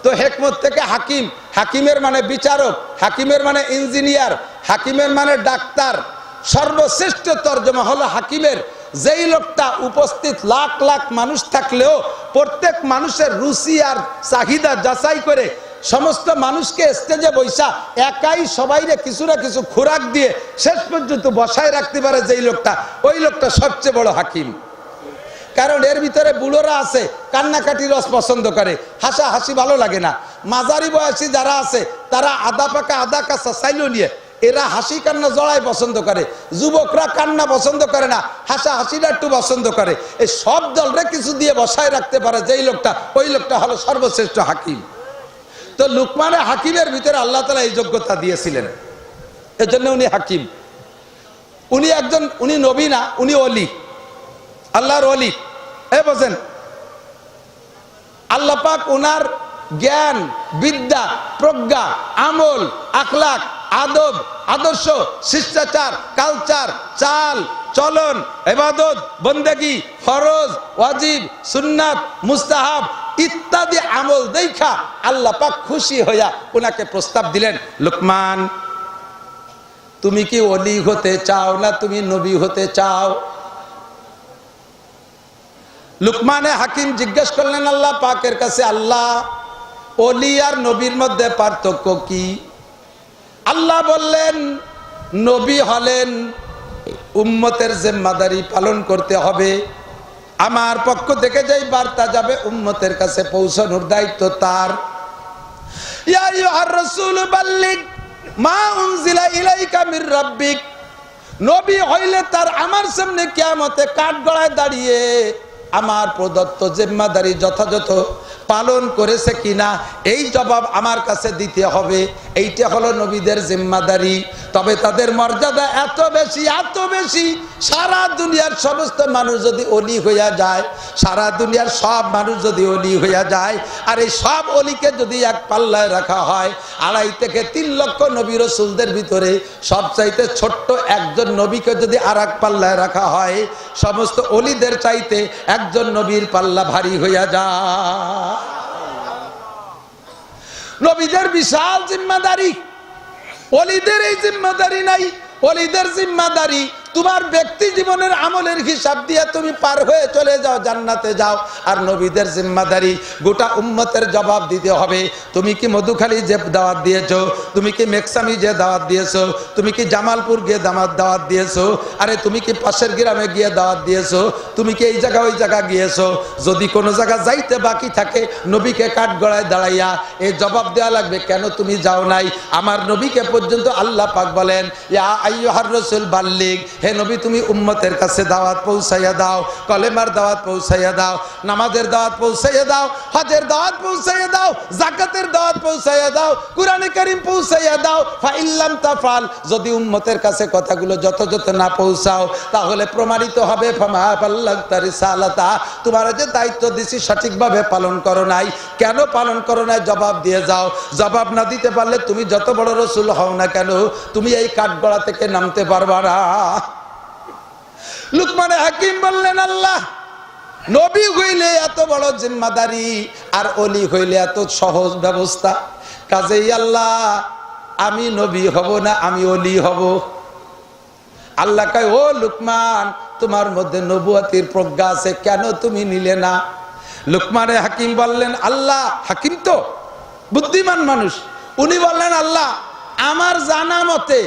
তো হেকমত থেকে হাকিম, হাকিমের মানে বিচারক, হাকিমের মানে ইঞ্জিনিয়ার, হাকিমের মানে ডাক্তার। সর্বশ্রেষ্ঠ তর্জমা হলো হাকিমের, যেই লোকটা উপস্থিত লাখ লাখ মানুষ থাকলেও প্রত্যেক মানুষের রুচি আর চাহিদা যাচাই করে সমস্ত মানুষকে স্টেজে বৈশা একাই সবাইরে কিছু না কিছু খোরাক দিয়ে শেষ পর্যন্ত বসায় রাখতে পারে যেই লোকটা, ওই লোকটা সবচেয়ে বড় হাকিম। কারণ এর ভিতরে বুড়োরা আছে কান্নাকাটি রস পছন্দ করে, হাসা হাসি ভালো লাগে না। মাঝারি বয়সী যারা আছে তারা আদা পাকা আদা কাঁচা চাইলেও নিয়ে এরা হাসি কান্না জড়াই পছন্দ করে। যুবকরা কান্না পছন্দ করে না, হাসা হাসিটা একটু পছন্দ করে। এই সব দলরে কিছু দিয়ে বসায় রাখতে পারে যেই লোকটা, ওই লোকটা হলো সর্বশ্রেষ্ঠ হাকিম। তো লুকমানে হাকিমের ভিতরে আল্লাহ তাআলা এই যোগ্যতা দিয়েছিলেন, এজন্য উনি হাকিম। উনি নবী না, উনি ওলি, আল্লাহর ওলি। বোঝেন, আল্লাহ পাক ওনার জ্ঞান, বিদ্যা, প্রজ্ঞা, আমল, আখলাক, আদব, আদর্শ, শিষ্টাচার, কালচার, চাল চলন, ইবাদত, বন্দেগী, ফরজ, ওয়াজিব, সুন্নাত, মুস্তাহাব ইত্যাদি আমল দেখা আল্লাহ পাক খুশি হইয়া ওনাকে প্রস্তাব দিলেন, লুকমান তুমি কি ওলি হতে চাও না তুমি নবী হতে চাও? লুকমানে হাকিম জিজ্ঞেস করলেন আল্লাহ পাকের কাছে, আল্লাহ ওলি আর নবীর মধ্যে পার্থক্য কি? আল্লাহ বললেন, নবী হলেন উম্মতের জিম্মাদারি পালন করতে হবে, আমার পক্ষ থেকে যেই বার্তা যাবে উম্মতের কাছে পৌঁছানোর দায়িত্ব তার। ইয়া আইয়ুহার রাসূল বাল্লিগ মা উনজিলা ইলাইকা মির রাব্বিক, নবী হইলে তার আমার সামনে কিয়ামতে কাঠগড়ায় দাঁড়িয়ে আমার প্রদত্ত জিম্মাদারি যথাযথ পালন করেছে কিনা এই জবাব আমার কাছে দিতে হবে। এইটা হলো নবীদের জিম্মাদারি। তবে তাদের মর্যাদা এত বেশি, সারা দুনিয়ার সমস্ত মানুষ যদি ওলি হইয়া যায়, সারা দুনিয়ার সব মানুষ যদি ওলি হইয়া যায়, আর এই সব ওলিকে যদি এক পাল্লায় রাখা হয়, 2.5 থেকে 3 লক্ষ নবী রাসূলদের ভিতরে সবচাইতে ছোট্ট একজন নবীকে যদি আর এক পাল্লায় রাখা হয়, সমস্ত ওলিদের চাইতে একজন নবীর পাল্লা ভারী হইয়া যায়। নবীদের বিশাল জিম্মাদারি, ওলিদের এই জিম্মাদারি নাই। ওলিদের জিম্মাদারি তোমার ব্যক্তি জীবনের আমলের হিসাব দিয়ে তুমি পার হয়ে চলে যাও, জান্নাতে যাও। আর নবীদের জিম্মাদারি গোটা উম্মতের জবাব দিতে হবে। তুমি কি মধুখালী যে দাওয়াত দিয়েছো, তুমি কি মেকসামি যে দাওয়াত দিয়েছো, তুমি কি জামালপুর গিয়ে দাওয়াত দিয়েছো, আরে তুমি কি পাশের গ্রামে গিয়ে দাওয়াত দিয়েছো, তুমি কি এই জায়গা ওই জায়গা গিয়েছো। যদি কোনো জায়গা যাইতে বাকি থাকে, নবীকে কাঠগড়ায় দাঁড়াইয়া এই জবাব দেওয়া লাগবে, কেন তুমি যাও নাই। আমার নবীকে পর্যন্ত আল্লাহ পাক বলেন, ইয়া আইয়ুহার রাসূল বাল্লিগ, হে নবী তুমি উম্মতের কাছে দাওয়াত পৌঁছাইয়া দাও, কলেমার দাওয়াত পৌঁছাইয়া দাও, নামাজের দাওয়াত পৌঁছাইয়া দাও, হজের দাওয়াত পৌঁছাইয়া দাও, যাকাতের দাওয়াত পৌঁছাইয়া দাও, কুরআনে কারীম পৌঁছাইয়া দাও। ফা ইল্লাম তাফাল, যদি উম্মতের কাছে কথাগুলো যথাযথ না পৌঁছাও, তাহলে প্রমাণিত হবে ফামা বাল্লাগতা রিসালাতা, তোমার যে দায়িত্ব দিছি সঠিকভাবে পালন করো নাই। কেন পালন করো নাই জবাব দিয়ে যাও। জবাব না দিতে পারলে তুমি যত বড় রাসূল হও না কেন, তুমি এই কাঠগড়া থেকে নামতে পারবা না। লুকমানে হাকিম বললেন, আল্লাহ নবী হইলে এত বড় জিম্মাদারি আর ওলি হইলে এত সহজ ব্যবস্থা, কাজেই আল্লাহ আমি নবী হব না, আমি ওলি হব। আল্লাহ কয়, ও লুকমান তোমার মধ্যে নবুয়তির প্রজ্ঞা আছে, কেন তুমি নিলে না? লুকমানে হাকিম বললেন, আল্লাহ, হাকিম তো বুদ্ধিমান মানুষ, উনি বললেন, আল্লাহ আমার জানা মতে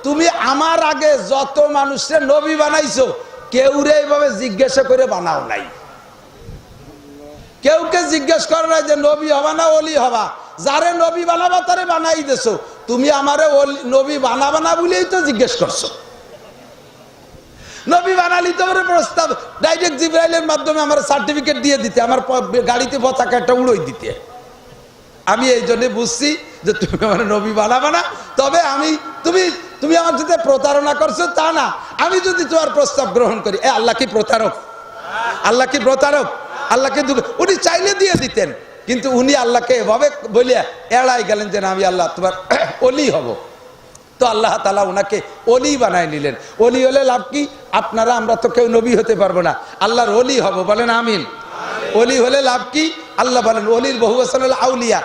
তুমি আমার আগে যত মানুষের নবী বানাইছো কেউরে এইভাবে জিজ্ঞাসা করে বানাও নাই। কেউকে জিজ্ঞেস করো নাই যে নবী হবা না ওলি হবা, যারে নবী বানাবা তারে বানাই দেছো। তুমি আমারে নবী বানাবা না বলেই তো জিজ্ঞেস করছো। নবী বানালি তোমার প্রস্তাব ডাইরেক্ট জিবরাইলের মাধ্যমে আমার সার্টিফিকেট দিয়ে দিতে, আমার গাড়িতে পতাকাটা উড়োই দিতে। আমি এই জন্য বুঝছি যে তুমি আমার নবী বানাবা না। তবে আমি তুমি আমার সাথে প্রতারণা করছো তা না, আমি যদি তোমার প্রস্তাব গ্রহণ করি। আল্লাহ কি প্রতারক? আল্লাহ কি প্রতারক? আল্লাহকে উনি চাইলে দিয়ে দিতেন, কিন্তু উনি আল্লাহকে এভাবে বলিয়া এড়াই গেলেন যে না, আমি আল্লাহ তোমার ওলি হব। তো আল্লাহ তাআলা ওনাকে ওলি বানায় নিলেন। ওলি হলে লাভ কি? আপনারা আমরা তো কেউ নবী হতে পারবো না, আল্লাহর ওলি হব, বলেন আমিন। ওলি হলে লাভ কি? আল্লাহ বলেন, ওলির বহু আসল আউলিয়া,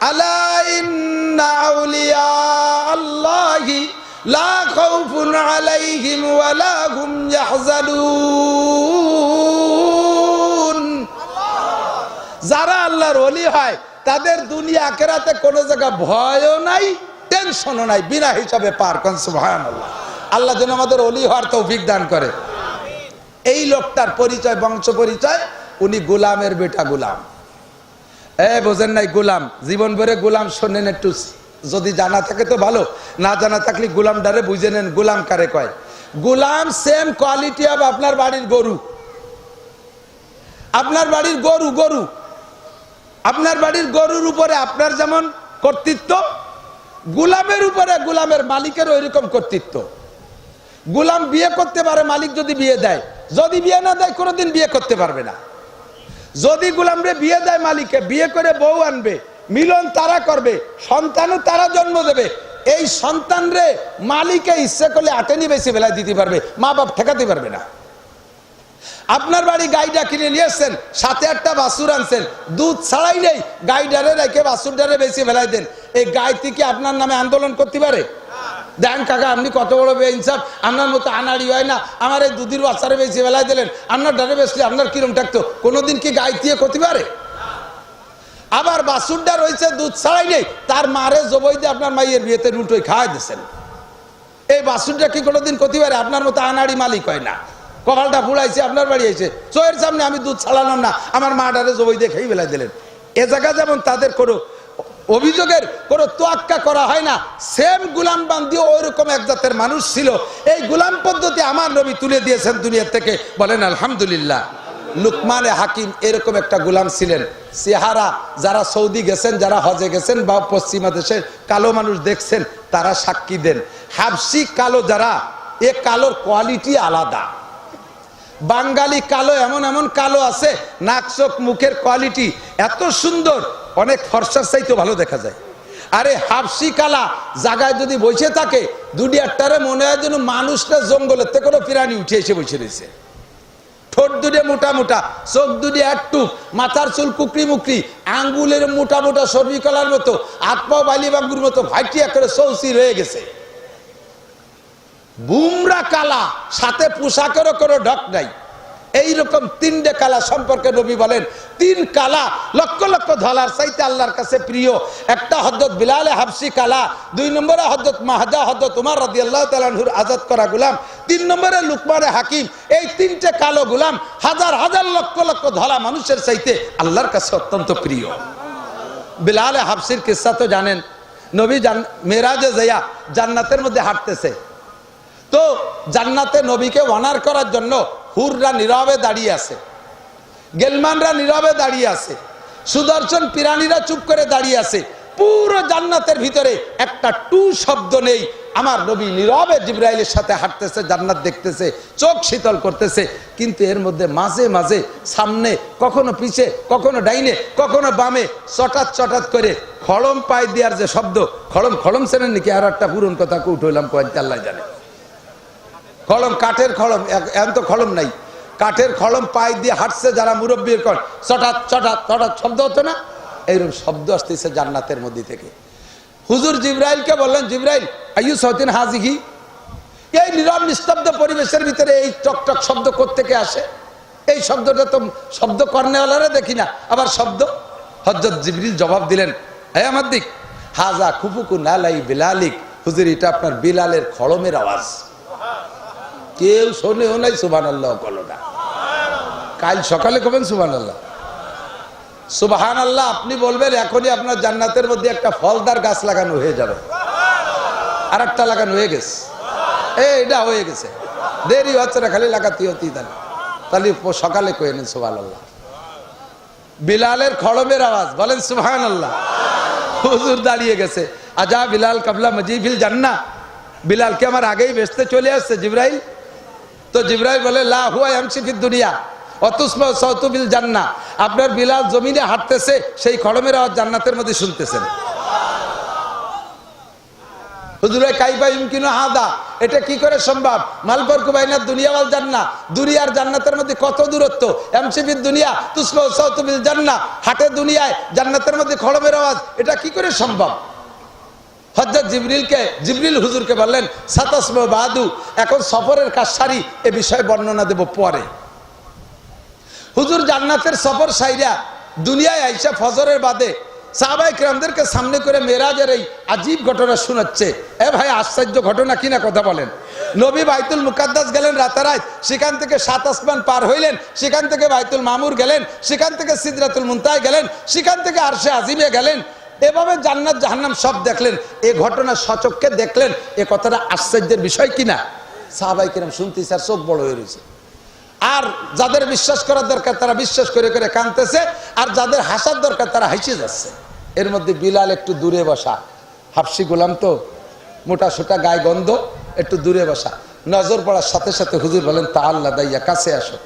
আলা ইন্না আউলিয়া আল্লাহি লা খাউফুন আলাইহিম ওয়া লা হুম ইয়াহজানুন। যারা আল্লাহর ওলি হয় তাদের দুনিয়া আখিরাতে কোনো জায়গা ভয়ও নাই, টেনশনও নাই, বিনা হিসাবে পার করেন। সুবহানাল্লাহ। আল্লাহ যেন আমাদের ওলি হওয়ার তৌফিক দান করে। এই লোকটার পরিচয়, বংশ পরিচয়, উনি গোলামের বেটা, গোলাম। বোঝেন নাই? গোলাম, জীবন ভরে গোলাম শোনেন একটু, যদি জানা থাকে তো ভালো, না জানা থাকলে গোলাম ডারে বুঝে নেন। গোলাম কারে কয়? গোলাম সেম কোয়ালিটি অফ আপনার বাড়ির গরু। আপনার বাড়ির গরু, আপনার বাড়ির গরুর উপরে আপনার যেমন কর্তৃত্ব, গোলামের উপরে গোলামের মালিকের ওইরকম কর্তৃত্ব। গোলাম বিয়ে করতে পারে মালিক যদি বিয়ে দেয়, যদি বিয়ে না দেয় কোনোদিন বিয়ে করতে পারবে না। যদি গোলামরে বিয়ে দেয় মালিকে, বিয়ে করে বউ আনবে, মিলন তারা করবে, সন্তানও তারা জন্ম দেবে। এই সন্তানরে মালিকে ইচ্ছা করলে আটেনি বেশি বেলায় দিতে পারবে, মা বাপ ঠেকাতে পারবে না। আপনার বাড়ি গাইডা কিনে নিয়েছেন, সাথে একটা বাছুর আনছেন, দুধ ছাড়াই নেই, গাইডারে রেখে বাছুরটারে বেশি বেলায় দেন, এই গাইতি কি আপনার নামে আন্দোলন করতে পারে? দেন কাকা আপনি কত বড় বেইনসাফ, আপনার মতো আনাড়ি হয় না, আমার এই দুধের বাচ্চারে বেশি বেলায় দিলেন, আপনার ডারে বেশলে আপনার কিরম থাকতো? কোনোদিন কি গাইতিয়ে করতে পারে? আবার বাছুরটা রয়েছে দুধ ছাড়াই নেই, তার মারে জবই দিয়ে আপনার মাইয়ের বিয়েতে রুটোই খাওয়াই দিচ্ছেন, এই বাছুরটা কি কোনোদিন করতে পারে? আপনার মতো আনাড়ি মালিক হয় না। কপালটা ফুলাইছে, আপনার বাড়ি আইছে, চোখের সামনে আমি দুধ ছাড়ালাম না, আমার মা ডারে জবই দিয়ে খেয়ে বেলায় দিলেন। এ জায়গা যেমন তাদের কোনো অভিযোগের কোনো তোয়াক্কা করা হয় না, সেম গোলাম বান্দিও ওইরকম এক জাতের মানুষ ছিল। এই গোলাম পদ্ধতি আমার নবী তুলে দিয়েছেন দুনিয়া থেকে, বলেন আলহামদুলিল্লাহ। লুকমানে হাকিম এরকম একটা গোলাম ছিলেন। চেহারা যারা সৌদি গেছেন, যারা হজে গেছেন বা পশ্চিমা দেশের কালো মানুষ দেখছেন, তারা সাক্ষী দেন। হাবশি কালো যারা, এ কালোর কোয়ালিটি আলাদা। বাঙালি কালো এমন এমন কালো আছে, নাক চোখ মুখের কোয়ালিটি এত সুন্দর, অনেক ফর্সার চাইতে ভালো দেখা যায়। আরে হাবশি কালা জায়গায় যদি বসে থাকে, দুটি একটারে মনে হয় যেন মানুষটা জঙ্গলের থেকে কোনো প্রাণী উঠে এসে বসে রয়েছে। ঠোঁট দুটে মোটা মোটা, চোখ দুটি একটু, মাথার চুল কুকরি মুকরি, আঙ্গুলের মোটা মোটা সর্বি কলার মতো, হাত পাও বালি বাঙ্গুর মতো ভাইটিয়া করে চৌচি রয়ে গেছে। বুমরা কালা, সাথে পোশাকেরও কোনো ঢক নাই। এইরকম তিনটে কালা সম্পর্কে নবী বলেন, তিন কালা লক্ষ লক্ষ ধলার চাইতে আল্লাহর কাছে প্রিয়। একটা হযরত বিলাল হাবশি কালা, দুই নম্বরে হযরত মাহদা হযরত উমর রাদিয়াল্লাহু তাআলা আনহুর আজাদ করা গোলাম, তিন নম্বরে লুকমানে হাকিম। এই তিনটে কালো গোলাম হাজার হাজার লক্ষ লক্ষ ধলা মানুষের চাইতে আল্লাহর কাছে অত্যন্ত প্রিয়। বিলাল হাবশির কিসসা তো জানেন। নবী মেরাজে যাইয়া জান্নাতের মধ্যে হাঁটতেছে, তো জান্নাতে নবীকে অনার করার জন্য হুররা নীরবে দাঁড়িয়ে আছে, গেলমানরা নীরবে দাঁড়িয়ে আছে, সুদর্শন পিরানিরা চুপ করে দাঁড়িয়ে আছে। পুরো জান্নাতের ভিতরে একটা টু শব্দ নেই। আমার নবী নীরবে জিবরাইলের সাথে হাঁটতেছে, জান্নাত দেখতেছে, চোখ শীতল করতেছে। কিন্তু এর মধ্যে মাঝে মাঝে সামনে, কখনো পিছে, কখনো ডাইনে, কখনো বামে, চটাত চটাত করে খড়ম পায়ে দেওয়ার যে শব্দ, খড়ম খড়ম চেনেন নাকি? আর একটা পুরন কথা উঠলাম কয়েকটা আল্লাহ জানে। খড়ম, কাঠের খড়ম, এখন তো খড়ম নাই, কাঠের খড়ম পায়ে দিয়ে হাঁটছে যারা মুরব্বীর কর, চটাত চটাত চটাত শব্দ হতো না? এইরকম শব্দ আসতেছে জান্নাতের মধ্যে থেকে। হুজুর জিবরাইলকে বললেন, জিবরাইল আইয়ু সৌতিন হাজিহি, এই নীরব নিস্তব্ধ পরিবেশের ভিতরে এই টকটক শব্দ কোত্থেকে আসে? এই শব্দটা তো শব্দ কর্নেওয়ালারা দেখি না, আবার শব্দ। হযরত জিবরিল জবাব দিলেন, হে আমার দিক, হাজা খুফুকু নালাই বিলালিক, হুজুর এটা আপনার বিলালের খড়মের আওয়াজ। কেউ শোনেও নাই সুবহানাল্লাহ বলো না। কাল সকালে কবেন সুবহানাল্লাহ। সুবহানাল্লাহ আপনি বলবেন, এখনই আপনার জান্নাতের মধ্যে একটা ফলদার গাছ লাগানো হয়ে যাবে। আর একটা লাগানো হয়ে গেছে, এটা হয়ে গেছে, দেরি হচ্ছে না, খালি লাগাতে হতেই তাহলে সকালে কয়ে নেন সুবহানাল্লাহ। বিলালের খড়মের আওয়াজ, বলেন সুবহানাল্লাহ। হুজুর দাঁড়িয়ে গেছে, আজা বিলাল কাবলা মজিফিল জান্নাহ, বিলাল কি আমার আগেই বেসতে চলে আসছে জিবরাইল? তো জিবরাইল বলে, লা হুয়া ইয়ামশি ফিদ দুনিয়া অতুসমা সাউতু বিল জান্নাহ, আপনার বিলাল জমিনে হাঁটতেছে, সেই খড়মের আওয়াজ জান্নাতের মধ্যে শুনতেছেন। হুজুরে কাইফা ইমকিনু হাদা, এটা কি করে সম্ভব? মাল ফারকু বাইনা দুনিয়া ওয়াল জান্নাহ, দুনিয়ার জান্নাতের মধ্যে কত দূরত্ব? ইয়ামশি ফিদ দুনিয়া তুসমা সাউতু বিল জান্নাহ, হাঁটে দুনিয়ায়, জান্নাতের মধ্যে খড়মের আওয়াজ, এটা কি করে সম্ভব? হযরত জিবরিল হুজুরকে বললেন, সাতাসমা বাদু, এখন সফরের কাজ সারি, এ বিষয়ে বর্ণনা দেব পরে। হুজুর জান্নাতের সফর সাইরা দুনিয়ায় আইসা ফজরের বাদে সাহাবায়ে কিরামদেরকে সামনে করে মেরাজের এই আজীব ঘটনা শোনাচ্ছে। এ ভাই, আশ্চর্য ঘটনা কিনা কথা বলেন। নবী বাইতুল মুকাদ্দাস গেলেন রাতারাত, সেখান থেকে 7 আসমান পার হইলেন, সেখান থেকে বাইতুল মামুর গেলেন, সেখান থেকে সিদরাতুল মুনতাহা গেলেন, সেখান থেকে আরশে আজিমে গেলেন। এভাবে জান্নাত জাহান্নাম সব দেখলেন। এ ঘটনা সচক্ষে দেখলেন। এ কথাটা আশ্চর্যের বিষয় কিনা? সাহাবায়ে কিরাম শুনতেছে আর চোখ বড় হয়ে রয়েছে। আর যাদের বিশ্বাস করার দরকার তারা বিশ্বাস করে করে কাঁদতেছে, আর যাদের হাসার দরকার তারা হাসিয়ে যাচ্ছে। এর মধ্যে বিলাল একটু দূরে বসা, হাফসি গোলাম তো, মোটা সোটা গায়ে গন্ধ, একটু দূরে বসা। নজর পড়ার সাথে সাথে হুজুর বলেন তা আল্লাহ দাইয়া কাছে আসো।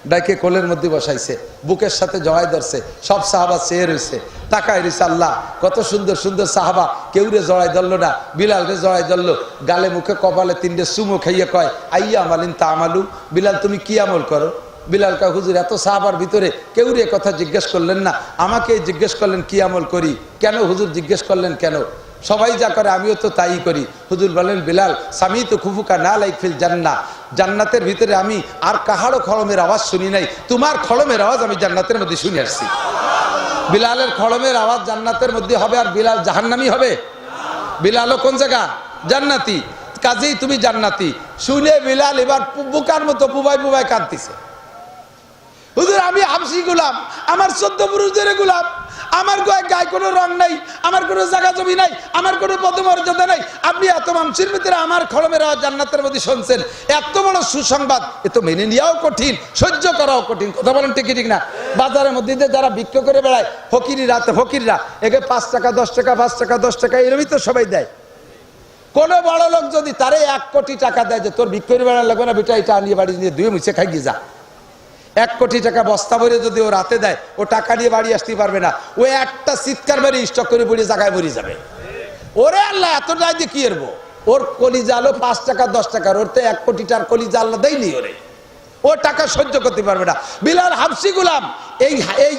ডাইকে কোলের মধ্যে বসাইছে, বুকের সাথে জড়াই ধরছে। সব সাহাবা চেয়ে রয়েছে, তাকায় রয়েছে। আল্লাহ কত সুন্দর সুন্দর সাহাবা, কেউ রে জড়াই ধরলো না, বিলাল রে জড়াই ধরলো। গালে মুখে কপালে তিনটে চুমো খাইয়ে কয় আইয়া আমালিন তা আমালু, বিলাল তুমি কি আমল করো? বিলাল কয় হুজুর এত সাহাবার ভিতরে কেউ রে কথা জিজ্ঞেস করলেন না, আমাকে জিজ্ঞেস করলেন কি আমল করি। কেন হুজুর জিজ্ঞেস করলেন কেন? সবাই যা করে আমিও তো তাই করি। হুজুর বলেন বিলাল স্বামী তো খুফুকা না লাইক ফিল জান্নাহ, জান্নাতের ভিতরে আমি আর কাহারও খড়মের আওয়াজ শুনি নাই, তোমার খড়মের আওয়াজ আমি জান্নাতের মধ্যে শুনে আসছি। বিলালের খড়মের আওয়াজ জান্নাতের মধ্যে হবে, আর বিলাল জাহান্নামী হবে? বিলালও কোন জায়গা? জান্নাতি। কাজেই তুমি জান্নাতি। শুনে বিলাল এবার বুকার মতো বুবাই বুবাই কাঁদতেছে। হুজুর আমি হাবশি গোলাম, আমার 14 পুরুষদের গোলাম, আমার গায়ে কোনো রং নাই, আমার কোনো জায়গা জমি নাই, আমার কোনো পদমর্যাদা নাই। আপনি এত মানুষের ভিতরে আমার খড়মের আওয়াজ জান্নাতের মধ্যে শুনছেন, এত বড় সুসংবাদ, এ তো মেনে নেওয়াও কঠিন, সহ্য করাও কঠিন। কথা বলেন ঠিক ঠিক না? বাজারের মধ্যে যারা বিক্রি করে বেড়ায় ফকিররা একে 5 টাকা 10 টাকা 5 টাকা 10 টাকা এরমই তো সবাই দেয়। কোন বড় লোক যদি তারে 1 কোটি টাকা দেয় যে তোর বিক্রি বেড়া লাগবে না বেটা, এটা আনিয়ে বাড়ি নিয়ে ধুয়ে মুছে খাই গিয়ে যা, 1 কোটি টাকা বস্তা ভরে যদি ও রাতে দেয়, ও টাকা নিয়ে বাড়ি আসতে পারবে না, ও একটা চিৎকার মেরে স্টক করে পড়ে জায়গায় মরে যাবে। ওরে আল্লাহ এত দায় দিয়ে কি এরবো? ওর কলিজা আলো 5 টাকা 10 টাকার, ওর তো 1 কোটি টাকার কলিজা আল্লাহ দেয়নি ওরে, ও টাকা সহ্য করতে পারবে না। বিলাল হাবশি গোলাম, এই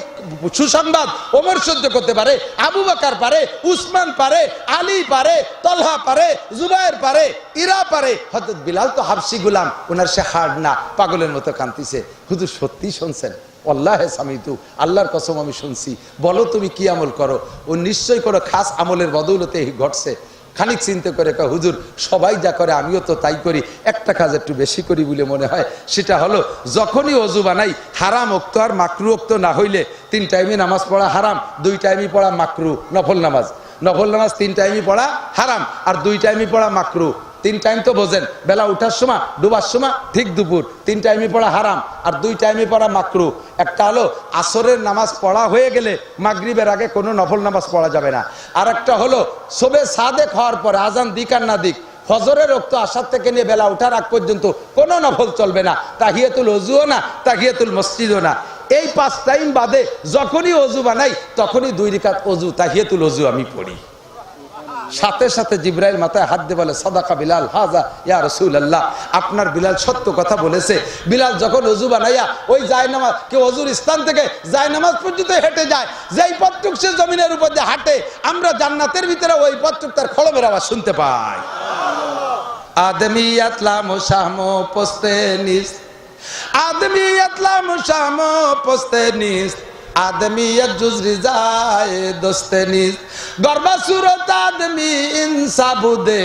সুসংবাদ ওমর সহ্য করতে পারে, আবু বকর পারে, উসমান পারে, আলী পারে, তলহা পারে, জুবায়ের পারে, ইরা পারে। হযরত বিলাল তো হাবশি গোলাম, ওনার সে হাড় না, পাগলের মতো কাঁদতেছে। হুজুর সত্যি শুনছেন? আল্লাহ সামিতু, আল্লাহর কসম আমি শুনছি। বলো তুমি কি আমল করো? ও নিশ্চয় কোনো খাস আমলের বদৌলতে ঘটছে। খানিক চিন্তা করে কয় হুজুর সবাই যা করে আমিও তো তাই করি, একটা কাজ একটু বেশি করি বলে মনে হয়। সেটা হলো যখনই অজু বানাই, হারাম ওক্ত আর মাকরু ওক্ত না হইলে 3 টাইমে নামাজ পড়া হারাম, 2 টাইমই পড়া মাকরু। নফল নামাজ 3 টাইমই পড়া হারাম, আর 2 টাইমই পড়া মাকরু। 3 টাইম তো বোঝেন, বেলা উঠার সময়, ডুবার সময়, ঠিক দুপুর, 3 টাইমই পড়া হারাম, আর 2 টাইমই পড়া মাকরু। একটা হলো আসরের নামাজ পড়া হয়ে গেলে মাগরিবের আগে কোনো নফল নামাজ পড়া যাবে না। আর একটা হলো শোবে সাদেক হওয়ার পরে, আজান দিক আর না দিক, ফজরের রক্ত আসার থেকে নিয়ে বেলা উঠার আগ পর্যন্ত কোনো নফল চলবে না। তাহিয়াতুল ওযুও না, তাহিয়াতুল মসজিদও না। এই 5 টাইম বাদে যখনই অজু বানাই তখনই 2 রাকাত অজু, তাহিয়াতুল ওযু আমি পড়ি। সাথে সাথে জিবরাইল মাথায় হাত দিয়ে বলে সাদাকা বিলাল হাজা ইয়া রাসূলুল্লাহ, আপনার বিলাল সত্য কথা বলেছে। বিলাল যখন ওযু বানাইয়া ওই জায়নামাজ, কেউ ওযুর স্থান থেকে জায়নামাজ পর্যন্ত হেঁটে যায়, যেই পথটুক সে জমিনের উপর দিয়ে হাঁটে, আমরা জান্নাতের ভিতরে ওই পথটুক তার খড়মের আওয়াজ শুনতে পাই। আদমিয়াত লা মুশামো পোস্তেনিস, আদমিয়াত লা মুশামো পোস্তেনিস, আদমিয়ত জুজরি যায় দোস্তেনিস, গরবা সুরত আদমি ইনসাবুদে,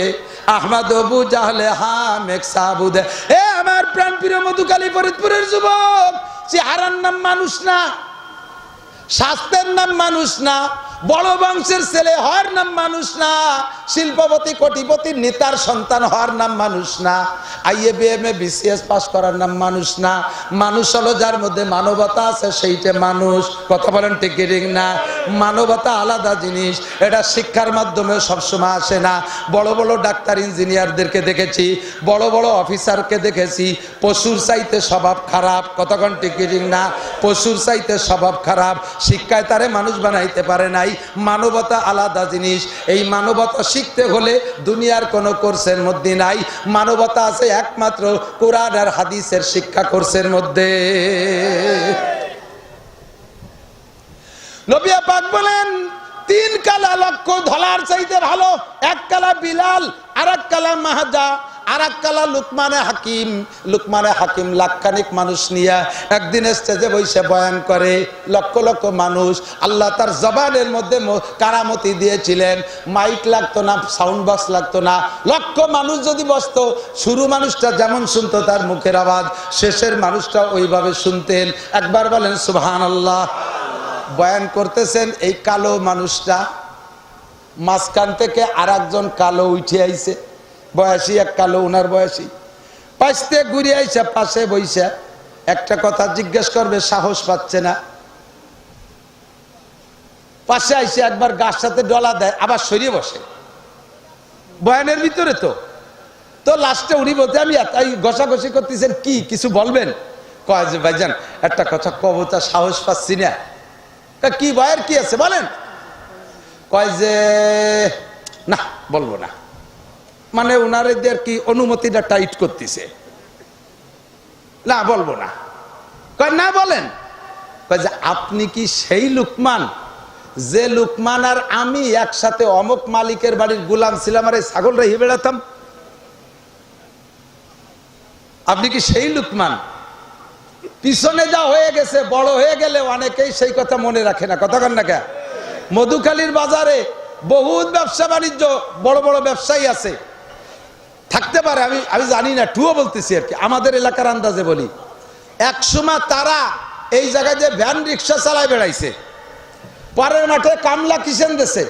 আহমদ আবু জাহলে হামেক সাবুদে। এ আমার প্রাণ প্রিয় মধুকালী ফরিদপুরের যুবক, চেহারার নাম মানুষ না, স্বাস্থ্যের নাম মানুষ না, বড় বংশের ছেলে হওয়ার নাম মানুষ না, শিল্পপতি কোটিপতির নেতার সন্তান হওয়ার নাম মানুষ না, IABM BCS পাস করার নাম মানুষ না। মানুষ হলো যার মধ্যে মানবতা আছে, সেইটা মানুষ। কথা বলেন ঠিক ঠিক না? মানবতা আলাদা জিনিস, এটা শিক্ষার মাধ্যমে সবসময় আসে না। বড় বড় ডাক্তার ইঞ্জিনিয়ারদেরকে দেখেছি, বড় বড় অফিসারকে দেখেছি, পশুর চাইতে স্বভাব খারাপ। কতক্ষণ ঠিক ঠিক না? পশুর চাইতে স্বভাব খারাপ, শিক্ষায় তারে মানুষ বানাইতে পারে নাই। মানবতা আলাদা জিনিস। এই মানবতা শিখতে হলে দুনিয়ার কোনো কোর্সের মধ্যে নাই, মানবতা আছে একমাত্র কোরআন আর হাদিসের শিক্ষা কোর্সের মধ্যে। নবী পাক বলেন 3 কালা লক্ষ্য ধলার চাইতে ভালো, 1 কালা বিলাল, আর 1 কালা মাহাজা, আর 1 কালা লুকমানে হাকিম। লুকমানে হাকিম লাখখানিক মানুষ নিয়ে একদিন স্টেজে বসে বয়ান করে, লক্ষ লক্ষ মানুষ। আল্লাহ তার জবানের মধ্যে কারামতি দিয়েছিলেন, মাইক লাগতো না, সাউন্ড বক্স লাগতো না। লক্ষ মানুষ যদি বসতো, শুরু মানুষটা যেমন শুনতো তার মুখের আওয়াজ, শেষের মানুষটা ওইভাবে শুনতেন। একবার বলেন সুবহানাল্লাহ। বয়ান করতেছেন, এই কালো মানুষটা মাঝখান থেকে আর একজন কালো উঠে আইছে, বয়সী এক কালো, ওনার বয়সী, পাশে ঘুরে আইসা পাশে বইসা একটা কথা জিজ্ঞেস করবে, সাহস পাচ্ছে না। পাশে আইসে একবার গাছ সাথে ডলা দেয়, আবার সরিয়ে বসে বয়ানের ভিতরে। তো লাস্টে উনি বলতে, আমি এতই ঘষাঘষি করতেছেন, কি কিছু বলবেন? কয় যে ভাইজান একটা কথা কব, তা সাহস পাচ্ছি না। কি ভয়ের কি আছে বলেন? কয় যে না বলবো না, মানে ওনাদের কি অনুমতিটা টাইট করতেছে, না বলবো না। কয় না বলেন। কয় যে আপনি কি সেই লুকমান, যে লুকমান আর আমি একসাথে অমুক মালিকের বাড়ির গোলাম ছিলাম আর এই ছাগল রেখে বেড়াতাম? আপনি কি সেই লুকমান? পিছনে যা হয়ে গেছে, বড় হয়ে গেলে অনেকেই সেই কথা মনে রাখে না। কথা কন না কে? মধুখালীর বাজারে বহুত ব্যবসা বাণিজ্য, বড় বড় ব্যবসায়ী আছে, থাকতে পারে, আমি জানি না, টুও বলতেছি আর কি, আমাদের এলাকার আন্দাজে বলি। একসময় তারা এই জায়গায় যে ভ্যান রিক্সা চালায় বেড়াইছে, পরের মাঠে কামলা কিসেন দেশে,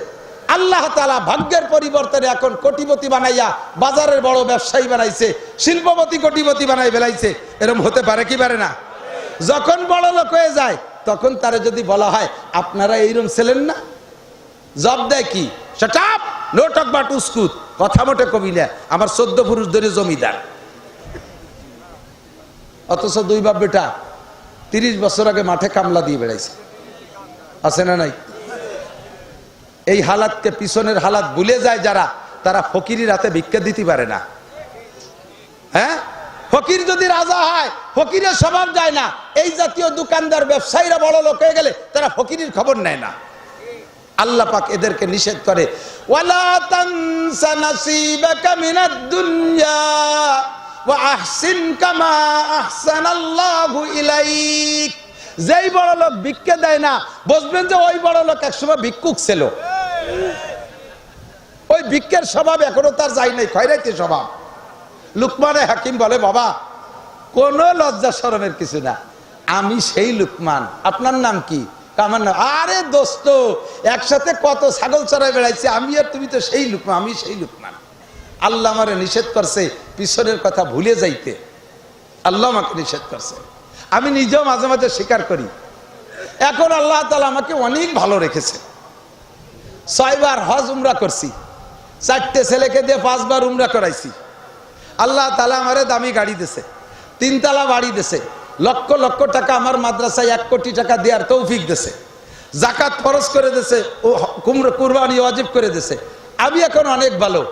আল্লাহ তাআলা ভাগ্যের পরিবর্তনে এখন কোটিপতি বানাইয়া বাজারের বড় ব্যবসায়ী বানাইছে, শিল্পপতি কোটিপতি বানাই বেড়াইছে। এরকম হতে পারে কি পারে না? যখন বড় লোক হয়ে যায় তখন তারা যদি বলা হয় আপনারা এইরকম ছিলেন না, জব দেয় কি, shut up, no talk but উস্কুত, কথা মোটে কবি না, আমার 14 পুরুষ ধরে জমিদার। অথচ দুই বাপ বেটা 30 বছর আগে মাঠে কামলা দিয়ে বেড়াইছে, আছে না নাই? এই হালাতকে, পিছনের হালাত ভুলে যায় যারা, তারা ফকিরের হাতে ভিক্ষা দিতে পারে না। হ্যাঁ, ফকির যদি রাজা হয়, ফকিরের স্বভাব যায় না। এই জাতীয় দোকানদার ব্যবসায়ীরা বড় লোক হয়ে গেলে তারা ফকিরের খবর নেয় না। আল্লাহ পাক এদেরকে নিষেধ করে, ওয়ালা তানসা নাসিবাকা মিনাদ দুনিয়া ওয়া আহসিন কামা আহসানাল্লাহু ইলাইক। যেই বড় লোক ভিক্ষা দেয় না, বুঝবেন যে ওই বড় লোক একসময় ভিক্ষুক ছিল। ওই ভিক্ষের স্বভাব এখনো তার যায় নাই, খয়রাইতে স্বভাব। লুকমানে হাকিম বলে, বাবা কোনো লজ্জা শরমের কিছু না, আমি সেই লুকমান। আপনার নাম কি? আমার নাম, আরে দোস্ত একসাথে কত ছাগল চড়াই বেড়াইছে, আমি আর তুমি তো সেই লুকমান। আমি সেই লুকমান। আল্লাহ আমারে নিষেধ করছে পিছনের কথা ভুলে যাইতে, আল্লাহ আমাকে নিষেধ করছে। আমি নিজেও মাঝে মাঝে স্বীকার করি। এখন আল্লাহ তাআলা আমাকে অনেক ভালো রেখেছে। 6 বার হজ উমরা করছি, 4টে ছেলেকে দিয়ে 5 বার উমরা করাইছি। আল্লাহ তাআলা আমারে দামি গাড়ি দিছে, 3 তলা বাড়ি দিছে, লক্ষ লক্ষ টাকা আমার মাদ্রাসায় 1 কোটি টাকা দেওয়ার তৌফিক দিছে, জাকাত ফরজ করে দিছে, ও কুরবানি ওয়াজিব করে দিছে। আমি এখন অনেক ভালো।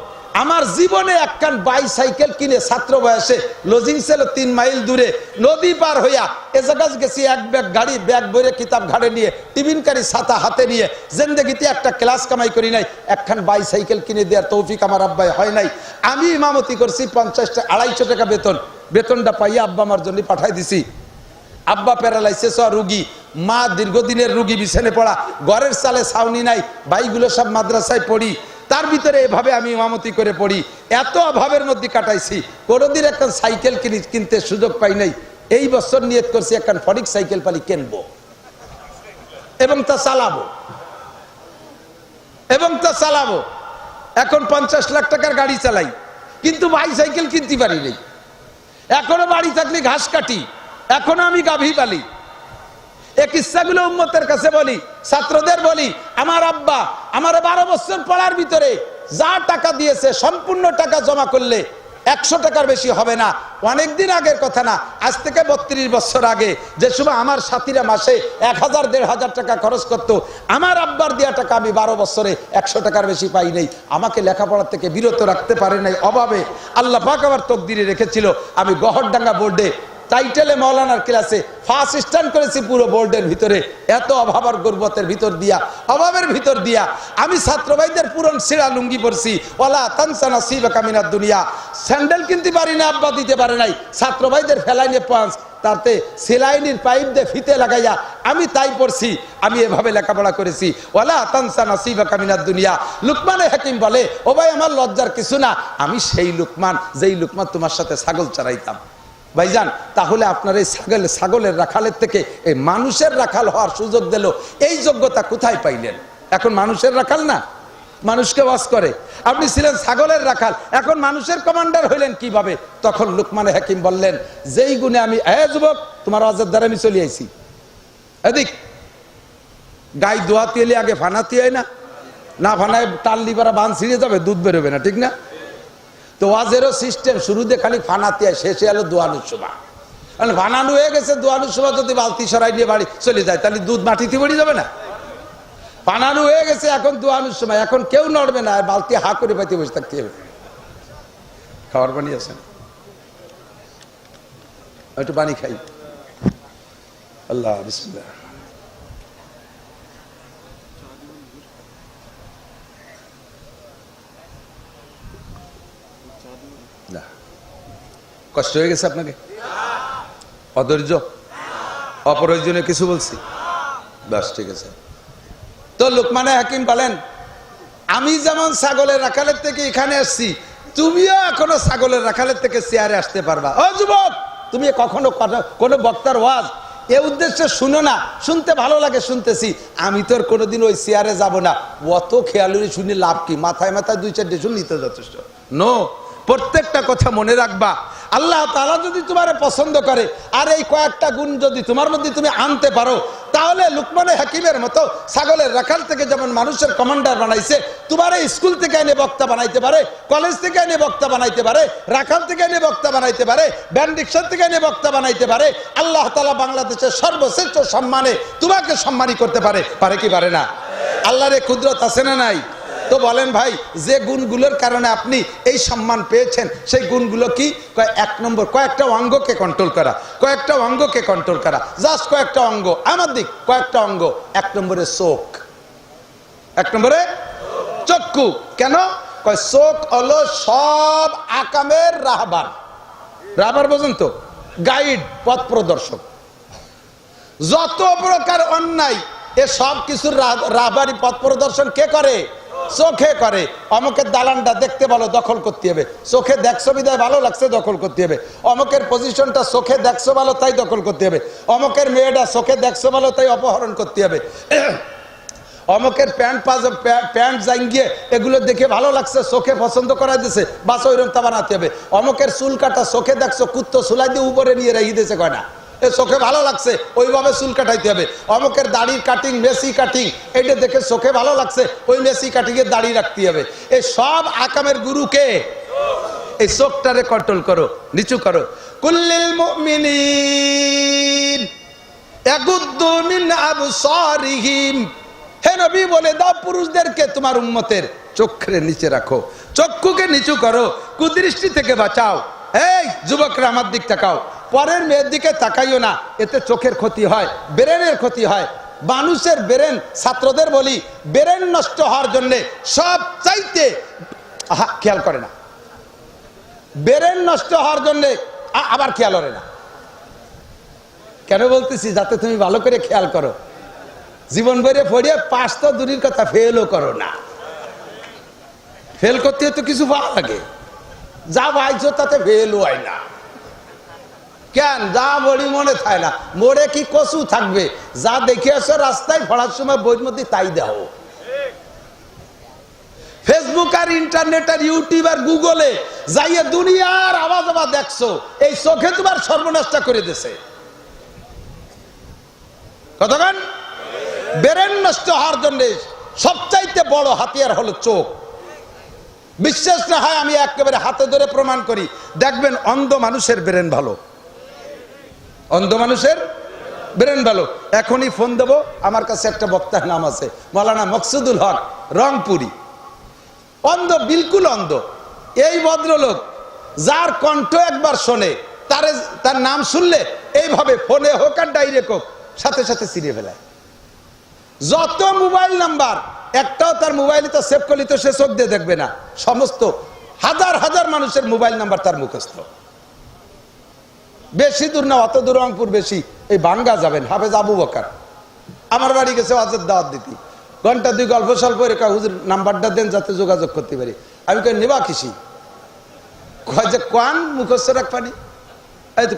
আমার জীবনে একখান বাইসাইকেল কিনে ছাত্র বয়সে লজিং ছিল 3 মাইল দূরে, নদী পার হইয়া এ জায়গায় গেছি, এক ব্যাগ গাড়ি, ব্যাগ ভরে কিতাব ঘাড়ে নিয়ে, টিফিনকারী ছাতা হাতে নিয়ে, জিন্দেগিতে একটা ক্লাস কামাই করি নাই, একখান বাইসাইকেল কিনে দেওয়ার তৌফিক আমার আব্বাই হয় নাই। আমি ইমামতি করছি, 250 টাকা বেতন, বেতনটা পাইয়া আব্বা আমার জন্য পাঠাই দিছি। আব্বা প্যারালাইসিস রুগী, মা দীর্ঘদিনের রুগী, বিছানে পড়া, ঘরের চালে ছাউনি নাই, ভাইগুলো সব মাদ্রাসায় পড়ি, তার ভিতরে এভাবে আমি ইমামতি করে পড়ি। এত অভাবের মধ্যে কাটাইছি, কোনোদিন একটা সাইকেল কিনতে সুযোগ পাই নাই। এই বছর নিয়ত করছি একখান ফরিক সাইকেল পালি কিনবো এবং তা চালাবো। এখন 50 লাখ টাকার গাড়ি চালাই, কিন্তু বাইসাইকেল কিনতে পারি নাই। এখনো বাড়ি থাকলে ঘাস কাটি, এখনো আমি গাভী পালি। এই কিস্সাগুলো উম্মতের কাছে বলি, ছাত্রদের বলি। আমার আব্বা আমার 12 বছর পড়ার ভিতরে যা টাকা দিয়েছে, সম্পূর্ণ টাকা জমা করলে 100 টাকার বেশি হবে না। অনেকদিন আগের কথা না, আজ থেকে 32 বছর আগে, যে সময় আমার সাথীরা মাসে 1000-1500 টাকা খরচ করতো, আমার আব্বার দেওয়া টাকা আমি 12 বছরে 100 টাকার বেশি পাই নাই। আমাকে লেখাপড়া থেকে বিরত রাখতে পারে নাই অভাবে। আল্লাহ পাক আমার তকদিরে রেখেছিল আমি গহরডাঙ্গা বোর্ডে টাইটেলে মৌলানার ক্লাসে ফার্স্ট স্ট্যান্ড করেছি পুরো বোর্ডের ভিতরে। এত অভাব আর গর্বতের ভিতর দিয়া, অভাবের ভিতর দিয়া আমি ছাত্র ভাইদের পুরন সিরা লুঙ্গি পরছি। ওয়ালা তানসা নাসিবাকা মিনাদ দুনিয়া। স্যান্ডেল কিনতে পারি না, আব্বা দিতে পারে নাই। ছাত্র ভাইদের ফেলাইনে পাঁচ, তাতে সেলাইনির পাইপ দিয়ে ফিতে লাগাইয়া আমি তাই পড়ছি। আমি এভাবে লেখাপড়া করেছি। ওয়ালা তানসা নাসিবাকা মিনাদ দুনিয়া। লুকমানে হাকিম বলে, ও ভাই আমার লজ্জার কিছু না, আমি সেই লুকমান যেই লুকমান তোমার সাথে ছাগল চড়াইতাম। ভাইজান, তাহলে আপনার এই ছাগলের রাখালের থেকে এই মানুষের রাখাল হওয়ার সুযোগ দিল, এই যোগ্যতা কোথায় পাইলেন? এখন মানুষের রাখাল না, মানুষকে ওয়াজ করে। আপনি ছিলেন ছাগলের রাখাল, এখন মানুষের কমান্ডার হইলেন কিভাবে? তখন লুকমানে হাকিম বললেন, যেই গুণে আমি, যুবক তোমার ওয়াজের দ্বারা আমি চলে আইছি, এদিক গাই দোয়াতে এলে আগে ফানাতে হয় না, না ফানায় টাল্লি পারা বান ছিঁড়ে যাবে, দুধ বেরোবে না, ঠিক না? তো ওয়াজেরও সিস্টেম, শুরুতে খালি ফানাতে হয়, শেষে হলো দোয়ানোর সময়। কারণ ফানানো হয়ে গেছে, দোয়ানোর সময় যদি বালতি সরাই নিয়ে বাড়ি চলে যায় তাহলে দুধ মাটিতে পড়ে যাবে না। ফানানো হয়ে গেছে, এখন দোয়ানোর সময়, এখন কেউ নড়বে না, বালতি হা করে পাইতে বসে থাকতে হবে। খাওয়ার পানি আছে, একটু পানি খাই। আল্লাহ বিসমিল্লাহ। কষ্ট হয়ে গেছে আপনাকে? অধৈর্য, অপ্রয়োজনীয় কিছু বলছি? বাস, ঠিক আছে। তো লোকমানে হাকিম বলেন, আমি যেমন ছাগলের রাখালের থেকে এখানে আসছি, তুমিও এখনো ছাগলের রাখালের থেকে চেয়ারে আসতে পারবা। ও যুবক, তুমি কখনো কোনো বক্তার ওয়াজ এ উদ্দেশ্যে শুনো না, শুনতে ভালো লাগে শুনতেছি, আমি তো আর কোনোদিন ওই চেয়ারে যাব না, অত খেয়ালুরি শুনি লাভ কি? মাথায় মাথায় দুই চারটে শুন নিতে যথেষ্ট। নো, প্রত্যেকটা কথা মনে রাখবা। আল্লাহ তাআলা যদি তোমার পছন্দ করে আর এই কয়েকটা গুণ যদি তোমার মধ্যে তুমি আনতে পারো, তাহলে লুকমানে হাকিমের মতো ছাগলের রাখাল থেকে যেমন মানুষের কমান্ডার বানাইছে, তোমার স্কুল থেকে এনে বক্তা বানাইতে পারে, কলেজ থেকে এনে বক্তা বানাইতে পারে, রাখাল থেকে এনে বক্তা বানাইতে পারে, ব্যান্ড রিক্সা থেকে এনে বক্তা বানাইতে পারে। আল্লাহ তাআলা বাংলাদেশের সর্বশ্রেষ্ঠ সম্মানে তোমাকে সম্মানী করতে পারে, পারে কি পারে না? আল্লাহর কুদরত আছে না নাই? তো বলেন ভাই, যে গুণগুলোর কারণে আপনি এই সম্মান পেয়েছেন সেই গুণগুলো কি? এক নম্বর, কয়েকটা অঙ্গকে কন্ট্রোল করা, কয়েকটা অঙ্গকে কন্ট্রোল করা, জাস্ট কয়েকটা অঙ্গ, আমার দিক কয়েকটা অঙ্গ। এক নম্বরে চোখ, এক নম্বরে চক্ষু। কেন? চোখ হলো সব আকামের রাহবার। রাহবার বোঝেন তো? গাইড, পথ প্রদর্শক। যত প্রকার অন্যায় এ সব কিছুর রাহবারি, পথ প্রদর্শন কে করে? চোখে করে। অমুকের দালানটা দেখতে ভালো, দখল করতে হবে, চোখে দেখছো বিদায় ভালো লাগছে, দখল করতে হবে। অমুকের পজিশনটা চোখে দেখছো ভালো, তাই দখল করতে হবে। অমুকের মেয়েটা চোখে দেখছো ভালো, তাই অপহরণ করতে হবে। অমুকের প্যান্ট জাঙ্গিয়ে এগুলো দেখে ভালো লাগছে, চোখে পছন্দ করা দিছে, বাস ওইরকম তা বানাতে হবে। অমুকের চুল কাটা চোখে দেখছো, কুত্তো চুলাই দিয়ে উপরে নিয়ে রেখে দিয়েছে, কয় না চোখে ভালো লাগছে, ওইভাবে চুল কাটাইতে হবে। অমুকের দাড়ির কাটিং, মেসি কাটিং, এইটা দেখে চোখে ভালো লাগছে, ওই মেসি কাটিং এর দাড়ি রাখতে হবে। এই সব আকামের গুরুকে, এই চোখটারে কন্ট্রোল করো, নিচু করো। কুল্লিল মুমিনিন ইয়াগুদ্দু মিন আবসারিহিম, হে নবী বলে দাও পুরুষদেরকে, তোমার উম্মতের চোখের নিচে রাখো, চক্ষুকে নিচু করো, কুদৃষ্টি থেকে বাঁচাও। এই যুবকরা আমার দিক তাকাও, পরের মেয়ের দিকে তাকাইও না, এতে চোখের ক্ষতি হয়, ব্রেনের ক্ষতি হয়। মানুষের ব্রেন, ছাত্রদের বলি, ব্রেন নষ্ট হওয়ার জন্য সব চাইতে, খেয়াল করে না, ব্রেন নষ্ট হওয়ার জন্য আবার খেয়াল করে না। কেন বলতেছি? যাতে তুমি ভালো করে খেয়াল করো। জীবন ভরে পড়িয়ে পাস তো দূরের কথা, ফেলও করো না। ফেল করতে তো কিছু ভালো লাগে, যা পাইছো তাতে ফেলও হয় না। কেন? যা বড়ি মনে থাকে না, মোড়ে কি কচু থাকবে, যা দেখে আসো রাস্তায় পড়ার সময় বইয়ের মধ্যে তাই দাও। ফেসবুক আর ইন্টারনেট আর ইউটিউব আর গুগলে যাইয়ে দুনিয়ার আওয়াজ আবার দেখছো, এই চোখে তোমার সর্বনাশটা করে দিছে। কতক্ষণ? ব্রেন নষ্ট হওয়ার জন্য সবচাইতে বড় হাতিয়ার হলো চোখ। বিশ্বাস না হয় আমি একেবারে হাতে ধরে প্রমাণ করি, দেখবেন অন্ধ মানুষের ব্রেন ভালো, অন্ধ মানুষের ব্রেন ভালো। এখনই ফোন দেবো, আমার কাছে একটা বক্তার নাম আছে, মৌলানা মকসুদুল হক, রংপুরি, অন্ধ, বিলকুল অন্ধ। এই ভদ্রলোক যার কণ্ঠ একবার শোনে, তার নাম শুনলে এইভাবে ফোনে হোক আর ডাইরেক্ট হোক, সাথে সাথে চিনে ফেলায়। যত মোবাইল নাম্বার, একটাও তার মোবাইলে তো সেভ করলে তো সে চোখ দিয়ে দেখবে না, সমস্ত হাজার হাজার মানুষের মোবাইল নাম্বার তার মুখস্থ। বেশি দূর না, অত দূর রংপুর বেশি, এই বাঙ্গা যাবেন, হাফেজ আবু বকর আমার বাড়ি গেছে ওয়াজের দাওয়াত দিতে, ঘন্টা দুই গল্প স্বল্প রেখা, হুজুর নাম্বারটা দেন যাতে যোগাযোগ করতে পারি। আমি কই নেবা কিসি? কয় যে কোন মুখস্থ রাখবানি, এই তো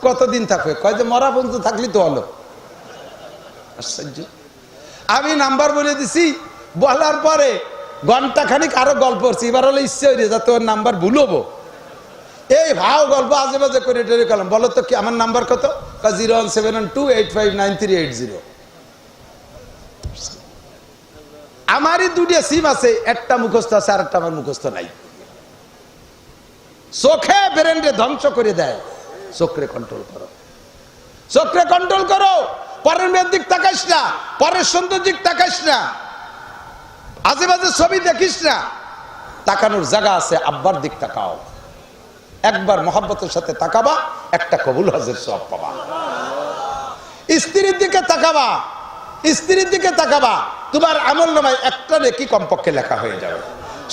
কতদিন থাকবে? কয় যে মরা পর্যন্ত থাকলি তো হলো। আশ্চর্য। আমি নাম্বার বলে দিছি, বলার পরে ঘন্টা খানিক আরো গল্প করছি, এবার হলো ইচ্ছে হয়ে যাতে ওর নাম্বার ভুলবো, এই ভাও গল্প আজে বাজে করে টেরে গেলাম। বলো তো কি আমার নাম্বার কত? 01712859380। আমারই দুটো সিম আছে, একটা মুখস্থ আছে আর একটা আমার মুখস্থ নাই। চোখে ব্রেনরে ধ্বংস করে দেয়। চোখরে কন্ট্রোল করো, চোখরে কন্ট্রোল করো। পরের মেয়ের দিক তাকাইস না, পরের সুন্দর দিক তাকাইস না, আজে বাজে ছবি দেখিস না। তাকানোর জায়গা আছে, আব্বার দিক তাকাও। একবার মহব্বতের সাথে তাকাবা, একটা কবুল হজের সওয়াব পাবা। স্ত্রীর দিকে তাকাবা, স্ত্রীর দিকে তাকাবা, তোমার আমলনামায় একটা নেকি কমপক্ষে লেখা হয়ে যাবে।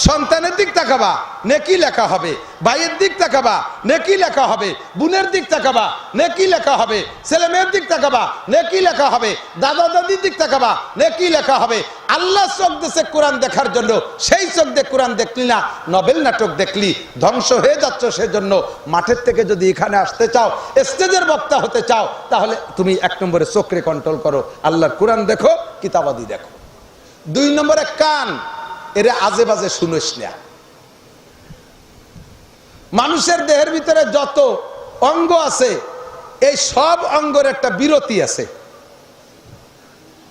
সন্তানের দিক তাকাবা, নেকি লেখা হবে। ভাইয়ের দিক তাকাবা, নেকি লেখা হবে। বোনের দিক তাকাবা, নেকি লেখা হবে। ছেলে মেয়ের দিক তাকাবা, নেকি লেখা হবে। দাদা দাদির দিক তাকাবা, নেকি লেখা হবে। আল্লাহ চোখ দিয়েছে কোরআন দেখার জন্য, সেই চোখ দিয়ে কোরআন দেখলি না, নবেল নাটক দেখলি, ধ্বংস হয়ে যাচ্ছ। সেজন্য মাঠের থেকে যদি এখানে আসতে চাও, স্টেজের বক্তা হতে চাও, তাহলে তুমি 1 নম্বরে চোখরে কন্ট্রোল করো, আল্লাহর কোরআন দেখো, কিতাবাদি দেখো। 2 নম্বরে কান, এরে আজে বাজে শুনিস না। মানুষের দেহের ভিতরে যত অঙ্গ আছে, এই সব অঙ্গের একটা বিরতি আছে,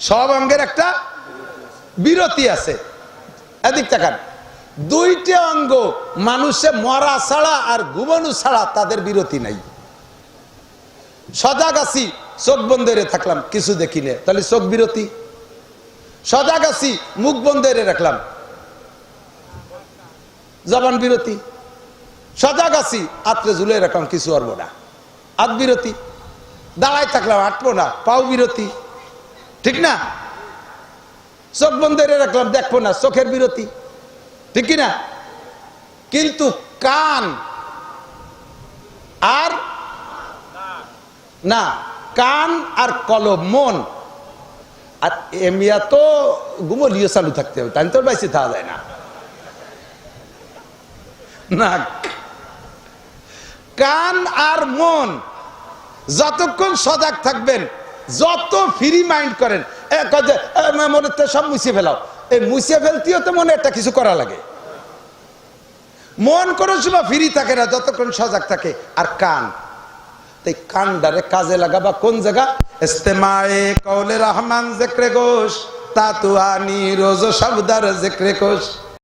সব অঙ্গের একটা বিরতি আছে। এদিক তাকান, 2টা অঙ্গ মানুষে মরা ছাড়া আর ঘুমানো ছাড়া তাদের বিরতি নাই। সজাগ আছি, চোখ বন্ধ করে থাকলাম, কিছু দেখি না, তাহলে চোখ বিরতি। সজাগ আছি, মুখ বন্ধ করে রাখলাম, জবান বিরতি। সজাগ আছি, আত্রে ঝুলে রাখলাম, কিছু পারবো না, হাত বিরতি। দাঁড়ায় থাকলাম, হাঁটবো না, পাও বিরতি, ঠিক না? চোখ বন্ধ করে রাখলাম, দেখবো না, চোখের বিরতি, ঠিক কিনা? কিন্তু কান আর না, কান আর কলম, মন আর এমিয়া তো ঘুমলিও চালু থাকতে হবে, তাই তো বাইসে থাকা যায় না। না, কান আর মন যতক্ষণ সজাগ থাকবেন, যত ফ্রি মাইন্ড করেন, মনে সব মুছিয়ে ফেলাও, এই মুছিয়ে ফেলতেও তো মনে একটা কিছু করা লাগে। মন কোনো সময় ফ্রি থাকে না যতক্ষণ সজাগ থাকে। আর কান, তাই কানডারে কাজে লাগাবা কোন জায়গা? ইস্তেমায়ে কওলে রহমান জিক্রে গোশ, তাতুয়ানি রোজ শব্দার জিক্রে কোশ।